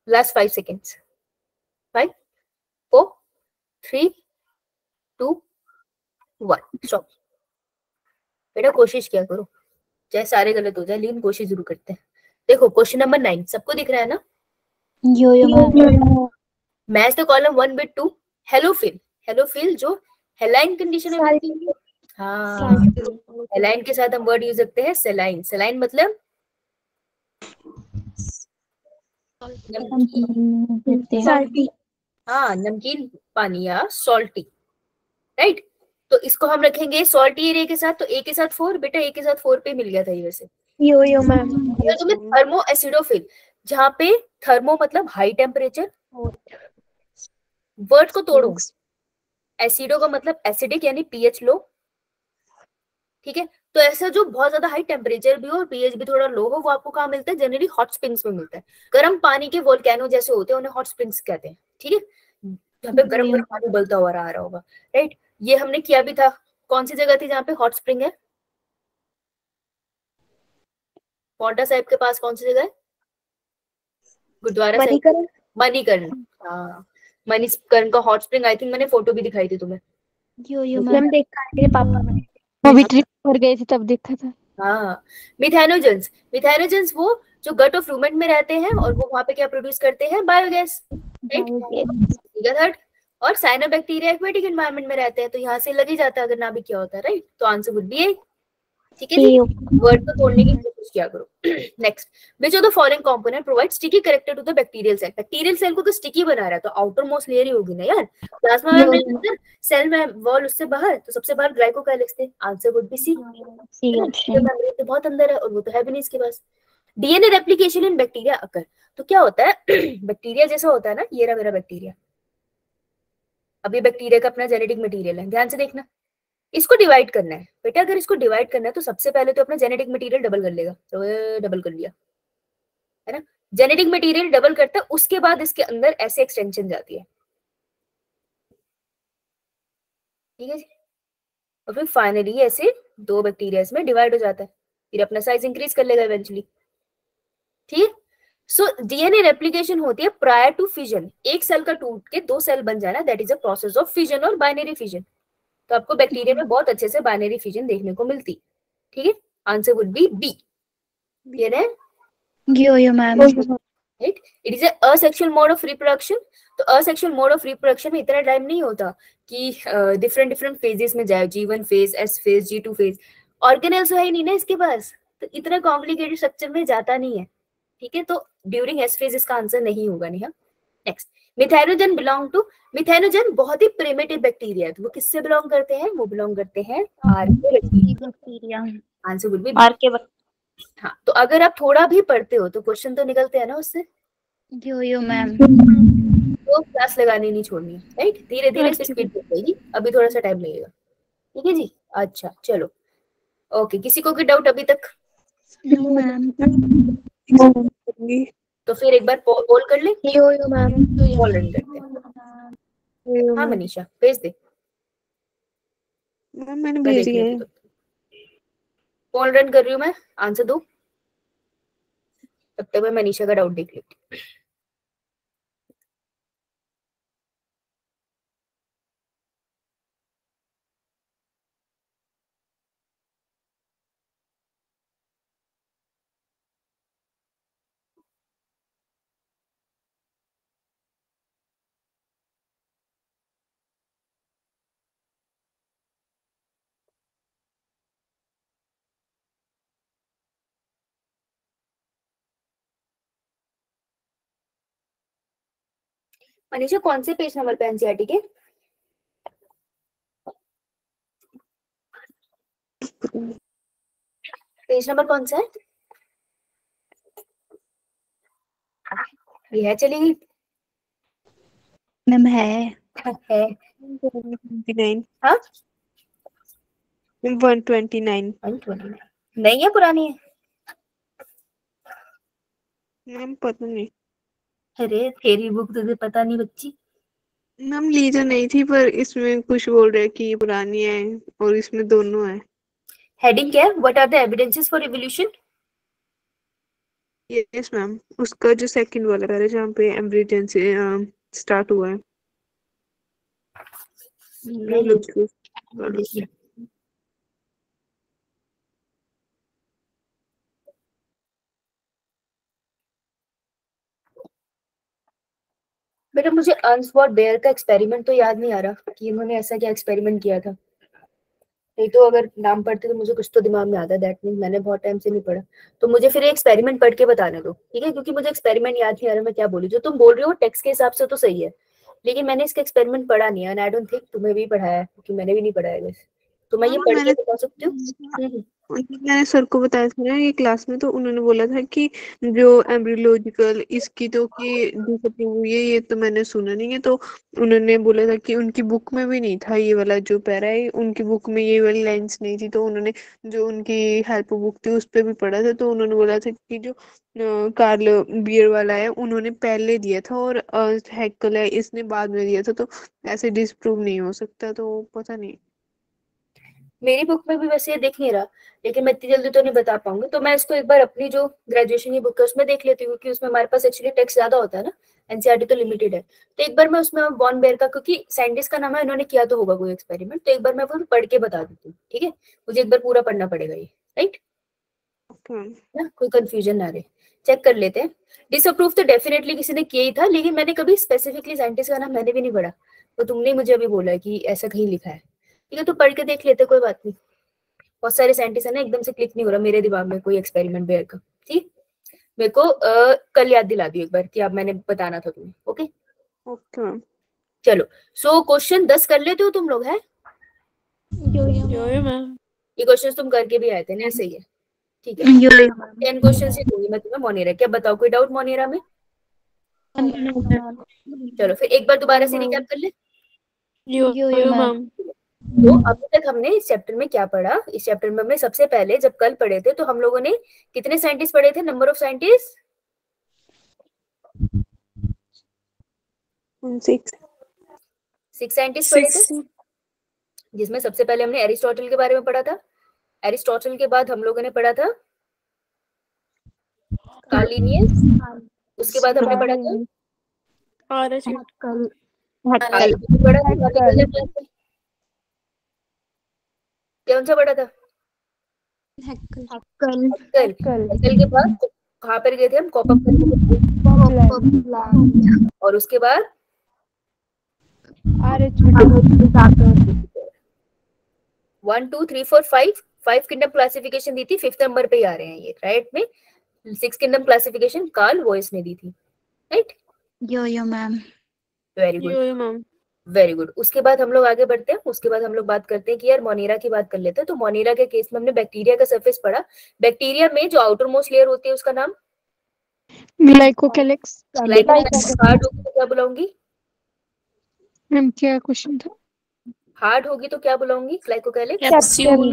Last 5 seconds. 5 4 3 2 1 स्टॉप। बेटा कोशिश क्या करो, चाहे सारे गलत हो जाए लेकिन कोशिश जरूर करते हैं। देखो क्वेश्चन नंबर 9 सबको दिख रहा है ना? यो ma'am. Match the column 1 with 2 halophile. Halophile जो हेलाइन कंडीशन में मिलती है। हाँ, हेलाइन के साथ हम वर्ड यूज करते हैं सेलाइन। सेलाइन मतलब साल्टी। हाँ, नमकीन पानी या सॉल्टी, राइट। तो इसको हम रखेंगे सॉल्टी एरिया के साथ, तो ए के साथ 4। बेटा ए के साथ 4 पे मिल गया था ये वैसे। यो मैम। अगर तुम्हें थर्मो एसिडोफिल, जहाँ पे थर्मो मतलब हाई टेम्परेचर, वर्ड को तोड़ो। एसिडो का मतलब एसिडिक यानी पीएच लो, ठीक है। तो ऐसा जो बहुत ज्यादा हाई टेम्परेचर भी हो और पीएच भी थोड़ा लो हो, वो आपको कहाँ मिलता है? जनरली हॉट स्प्रिंग्स में मिलता है। गर्म पानी के वोल्केनो जैसे होते हैं उन्हें हॉट स्प्रिंग्स कहते हैं, ठीक है। जहाँ पे गर्म गर्म पानी उबलता हुआ आ रहा होगा, राइट। ये हमने किया भी था। कौन सी जगह थी जहाँ पे हॉट स्प्रिंग है? पौंटा साहिब के पास कौन सी जगह है? गुरुद्वारा साहिब, मणिकर्ण। हाँ, मणिकर्ण का हॉट स्प्रिंग, आई थिंक मैंने फोटो भी दिखाई थी तुम्हें। यो मैम देखा है मेरे पापा ने, वो भी ट्रिप पर गए थे तब देखा था। हाँ, मिथेनोजेंस। मिथेनोजेंस वो जो गट ऑफ रूमेंट में रहते हैं और वो वहां पे क्या प्रोड्यूस करते हैं? Biogas, right. और साइनोबैक्टीरिया एक्वेटिक एनवायरनमेंट में रहते हैं, तो यहाँ से लग ही जाता है अगर ना भी क्या होता है, राइट। तो आंसर वुड बी ए, ठीक है जी। वर्ड को तोड़ने की कोशिश किया करो। Next, which of the following component provide sticky character to the bacterial cell? Bacterial cell को तो स्टिकी बना रहा है, तो आउटर मोस्ट लेयर ही होगी ना यार। प्लाज्मा मेम्ब्रेन अंदर, सेल में वॉल उससे बाहर, तो सबसे बाहर ग्लाइकोकाइलिक्स थे। Answer would be C. Membrane तो बहुत अंदर है और वो तो है भी नहीं इसके पास। डीएनए रेप्लिकेशन इन बैक्टीरिया अकर, तो क्या होता है? बैक्टीरिया जैसा होता है ना, ये रहा मेरा बैक्टीरिया। अब ये बैक्टीरिया का अपना जेनेटिक मटेरियल है, ध्यान से देखना। इसको डिवाइड करना है बेटा, अगर इसको डिवाइड करना है तो सबसे पहले तो अपना जेनेटिक मटेरियल डबल कर लेगा, तो डबल कर लिया है ना। जेनेटिक मटेरियल डबल करता है, उसके बाद इसके अंदर ऐसे एक्सटेंशन जाती है, ठीक है जी। और फिर फाइनली ऐसे 2 बैक्टीरिया में डिवाइड हो जाता है, फिर अपना साइज इंक्रीज कर लेगा इवेंचुअली, ठीक। सो डीएनए रेप्लिकेशन होती है प्रायर टू फिजन। एक सेल का टूट के 2 सेल बन जाना, that is a process of fission और बाइनरी फिजन। तो आपको बैक्टीरिया में बहुत अच्छे से बाइनरी फिजन देखने को मिलती, ठीक है। Answer would be B. Clear है? यो ma'am. Right, it is a asexual mode of reproduction. तो असेक्सुअल मोड ऑफ रिप्रोडक्शन में इतना टाइम नहीं होता कि डिफरेंट डिफरेंट फेजेस में जाए, G1 phase, S phase, G2 phase. Organelles है ही नहीं ना इसके पास, तो इतना कॉम्प्लिकेटेड स्ट्रक्चर में जाता नहीं है, ठीक है। तो ड्यूरिंग S फेज इसका आंसर नहीं होगा। नहीं, next, methanogen belong to, methanogen बहुत ही प्रिमिटिव बैक्टीरिया है, तो वो किससे बिलोंग करते हैं? वो बिलोंग करते हैं archaebacteria. Answer would be archae. हाँ, तो अगर आप थोड़ा भी पढ़ते हो तो क्वेश्चन तो निकलते हैं ना उससे। यो मैम। तो क्लास लगानी नहीं छोड़नी है, राइट। धीरे धीरे स्पीड बढ़ेगी, अभी थोड़ा सा टाइम लगेगा, ठीक है जी। अच्छा चलो, ओके, किसी को कोई डाउट अभी तक? No ma'am. तो फिर एक बार पोल कर ले। यो मैम। पोल रन करते हैं। हाँ मनीषा भेज दे, मैम मैंने मैं भेज देख दिया लेती है। हूँ। पोल रन कर रही हूँ मैं, आंसर दो, तब तक मैं मनीषा का डाउट देख लेती हूँ। मनीषा कौन से पेज नंबर पे एनसीईआरटी के? पेज नंबर कौन सा है? ये है, चली गई मैम है। है। 129। हाँ 129 नहीं है, पुरानी है। मैम पता नहीं। अरे तेरी बुक तुझे पता नहीं बच्ची। मैम ली तो नहीं थी, पर इसमें कुछ बोल रहे कि ये पुरानी है और इसमें दोनों है। हेडिंग क्या है? What are the evidences for evolution? Yes ma'am, उसका जो सेकंड वाला पैरा है जहाँ पे एम्ब्रियोजेंसी स्टार्ट हुआ है, embryological वाला। देखिए बेटा, मुझे अर्न्स्ट बेयर का एक्सपेरिमेंट तो याद नहीं आ रहा कि इन्होंने ऐसा क्या एक्सपेरिमेंट किया था। नहीं तो अगर नाम पढ़ते तो मुझे कुछ तो दिमाग में आता। दैट मीन मैंने बहुत टाइम से नहीं पढ़ा, तो मुझे फिर एक्सपेरिमेंट पढ़ के बताने दो, ठीक है? क्योंकि मुझे एक्सपेरिमेंट याद नहीं आ रहा मैं क्या बोली। जो तुम बोल रहे हो टेक्स्ट के हिसाब से तो सही है, लेकिन मैंने इसका एक्सपेरिमेंट पढ़ा नहीं है एंड आई डोंट थिंक तुम्हें भी पढ़ाया है, क्योंकि मैंने भी नहीं पढ़ाया है वैसे। तो मैं ये पढ़ के बता सकती हूँ। मैंने सर को बताया था ना ये क्लास में, तो उन्होंने बोला था कि जो एम्ब्रियोलॉजिकल इसकी तो कि डिसअप्रूव हुई है, ये तो मैंने सुना नहीं है। तो उन्होंने बोला था कि उनकी बुक में भी नहीं था ये वाला जो पैरा है, उनकी बुक में ये वाली लाइंस नहीं थी। तो उन्होंने जो उनकी हेल्प बुक थी उस पर भी पढ़ा था, तो उन्होंने बोला था कि जो कार्ल बियर वाला है उन्होंने पहले दिया था और हैक्कल है इसने बाद में दिया था, तो ऐसे डिसप्रूव नहीं हो सकता। तो पता नहीं, मेरी बुक में भी वैसे ये दिख नहीं रहा, लेकिन मैं इतनी जल्दी तो नहीं बता पाऊंगी। तो मैं इसको एक बार अपनी जो ग्रेजुएशन की बुक है उसमें देख लेती हूँ, क्योंकि उसमें हमारे पास एक्चुअली टेक्स्ट ज्यादा होता है ना, एनसीईआरटी तो लिमिटेड है। तो एक बार मैं उसमें बॉन बेयर का, क्योंकि साइंटिस्ट का नाम है, इन्होंने किया तो होगा कोई एक्सपेरिमेंट, तो एक बार मैं वो पढ़ के बता देती हूँ, ठीक है? मुझे एक बार पूरा पढ़ना पड़ेगा ये, राइट ना, कोई कंफ्यूजन ना रहे। चेक कर लेते हैं। डिसअप्रूव तो डेफिनेटली किसी ने किया ही था, लेकिन मैंने कभी स्पेसिफिकली साइंटिस्ट का नाम मैंने भी नहीं पढ़ा, तो तुमने मुझे अभी बोला है कि ऐसा कहीं लिखा है, ठीक है? तो पढ़ के देख लेते, कोई बात नहीं। बहुत सारे साइंटिस्ट है ना, एकदम से क्लिक नहीं हो रहा मेरे दिमाग में कोई एक्सपेरिमेंट बेयर का, ठीक? मेरे को कल याद दिला दियो एक बार कि अब मैंने बताना था तुम्हें, ओके? ओके चलो, सो क्वेश्चन 10 कर लेते हो तुम लोग, है? मैम। ये क्वेश्चन तुम करके भी आए थे, नहीं? सही है, ठीक है। 10 क्वेश्चन ही दूंगी मैं तुम्हें मोनेरा। क्या बताओ, कोई डाउट मोनेरा में? चलो फिर एक बार दोबारा से रिकैप कर ले। मैम। तो अभी तक हमने इस चैप्टर में क्या पढ़ा? इस चैप्टर में हमने सबसे पहले जब कल पढ़े थे तो हम लोगों ने कितने साइंटिस्ट पढ़े थे? नंबर ऑफ साइंटिस्ट 6 साइंटिस्ट पढ़े थे, जिसमें सबसे पहले हमने एरिस्टोटल के बारे में पढ़ा था। एरिस्टोटल के बाद हम लोगों ने पढ़ा था कार्ल लिनियस। उसके बाद हमने पढ़ा था कौन सा पढ़ा था? हैक्कल के बाद कहाँ पर गए थे हम? कॉपर। और उसके बाद one two three four five kingdom classification दी थी। 5th नंबर पे ही आ रहे हैं ये, राइट? में 6 किंगडम क्लासिफिकेशन कार्ल वॉइस ने दी थी, राइट? यो ma'am. Very good, very good. उसके बाद हम लोग आगे बढ़ते हैं। उसके बाद हम लोग बात करते हैं कि यार मोनेरा की बात कर लेते हैं। तो मोनेरा के केस में हमने बैक्टीरिया का सरफेस पढ़ा। बैक्टीरिया में जो आउटर मोस्ट लेयर होती है उसका नाम ग्लाइकोकेलिक्स। हार्ड होगी तो क्या बुलाऊंगी? मैम क्या क्वेश्चन था? हार्ड होगी तो क्या बुलाऊंगी? ग्लाइकोकेलिक्स। कैप्सूल।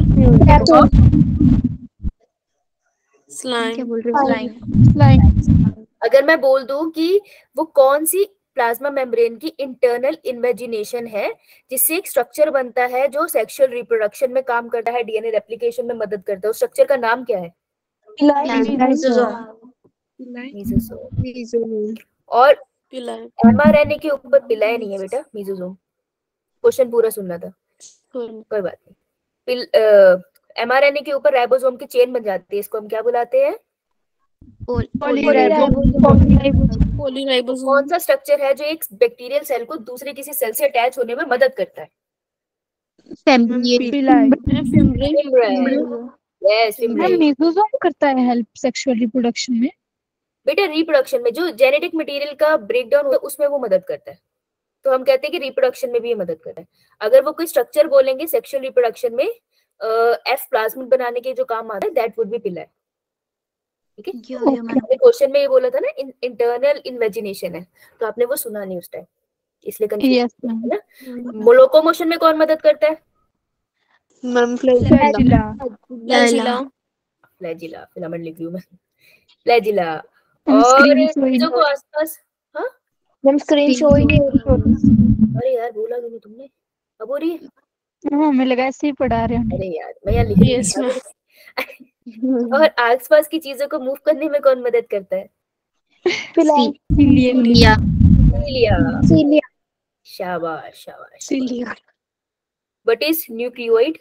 क्या बोल रहे हो? स्लाइम। अगर मैं बोल दूं कि वो कौन सी प्लाज्मा मेम्ब्रेन की इंटरनल इन्वेजिनेशन है जिससे एक स्ट्रक्चर बनता है जो सेक्सुअल रिप्रोडक्शन में काम करता है, डीएनए रेप्लिकेशन में मदद करता है, उस स्ट्रक्चर का नाम क्या है? मीसोसोम। और एमआरएनए के ऊपर पिलाए नहीं है बेटा, मीसोसोम। क्वेश्चन पूरा सुनना था, कोई बात नहीं। एमआरएनए के ऊपर राइबोसोम की चेन बन जाती है, इसको हम क्या बुलाते हैं? कौन सा स्ट्रक्चर है जो एक बैक्टीरियल सेल को दूसरे किसी सेल से अटैच होने में मदद करता है? यस, मेसोसोम करता है हेल्प सेक्सुअल रिप्रोडक्शन में। बेटा रिप्रोडक्शन में जो जेनेटिक मटेरियल का ब्रेकडाउन होता है उसमें वो मदद करता है, तो हम कहते हैं कि रिप्रोडक्शन में भी ये मदद करता है। अगर वो कोई स्ट्रक्चर बोलेंगे सेक्सुअल रिप्रोडक्शन में एफ प्लाज्मिड बनाने के जो काम आता है, दैट वुड बी पिलाए, ठीक है? आपने क्वेश्चन में ये बोला था ना इंटरनल इन्वेजिनेशन है, तो आपने वो सुना नहीं उस टाइम, इसलिए कंफ्यूजन है ना। लोकोमोशन में कौन मदद करता है? फ्लैजिला, फिलामेंट लिख रही हूं मैं, फ्लैजिला। और चीजों को आसपास, हाँ मैम स्क्रीन शो ही नहीं हो रही। अरे यार बोला क्यों तुमने? अब हो रही है? हमें लगा ऐसे ही पढ़ा रहे हैं। अरे यार मैं यहाँ लिख रही हूँ। और आसपास की चीजों को मूव करने में कौन मदद करता है? सीलिया सीलिया। शाबाश शाबाश। Cilia. What is nucleoid?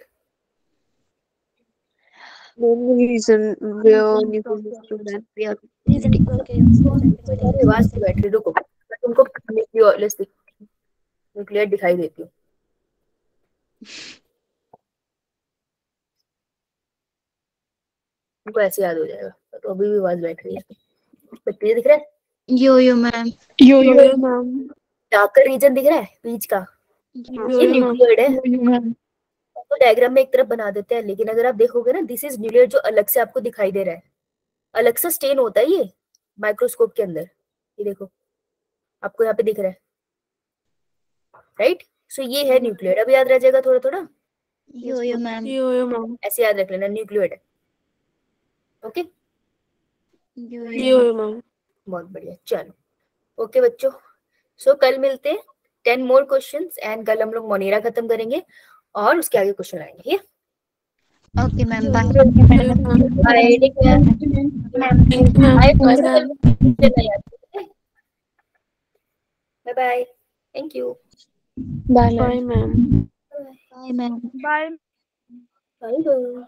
reason where nucleus to that we are आवाज से बैठ रही, रुको मैं तुमको न्यूक्लियर दिखाई देती हूँ। तुमको ऐसे याद हो जाएगा, तो अभी भी आवाज बैठ रही है। बत्ती दिख रहा है? यो मैम। यो मैम। डार्कर रीजन दिख रहा है बीच का, ये न्यूक्लियोइड है। मैम। तो डायग्राम में एक तरफ बना देते हैं, लेकिन अगर आप देखोगे ना, दिस इज न्यूक्लियोइड जो अलग से आपको दिखाई दे रहा है, अलग से स्टेन होता है ये माइक्रोस्कोप के अंदर। ये देखो आपको यहाँ पे दिख रहा है, राइट? सो ये है न्यूक्लियोइड। अब याद रह जाएगा थोड़ा थोड़ा। यो मैम। मैम। ऐसे याद रख लेना, न्यूक्लियोइड है। Okay ma'am. बहुत बढ़िया, चलो ओके बच्चों। सो कल मिलते हैं 10 मोर क्वेश्चंस एंड कल हम लोग मोनेरा खत्म करेंगे और उसके आगे क्वेश्चन आएंगे। Okay ma'am, bye. Bye, take care. Bye bye, thank you. Bye ma'am. Bye ma'am. Bye. Bye.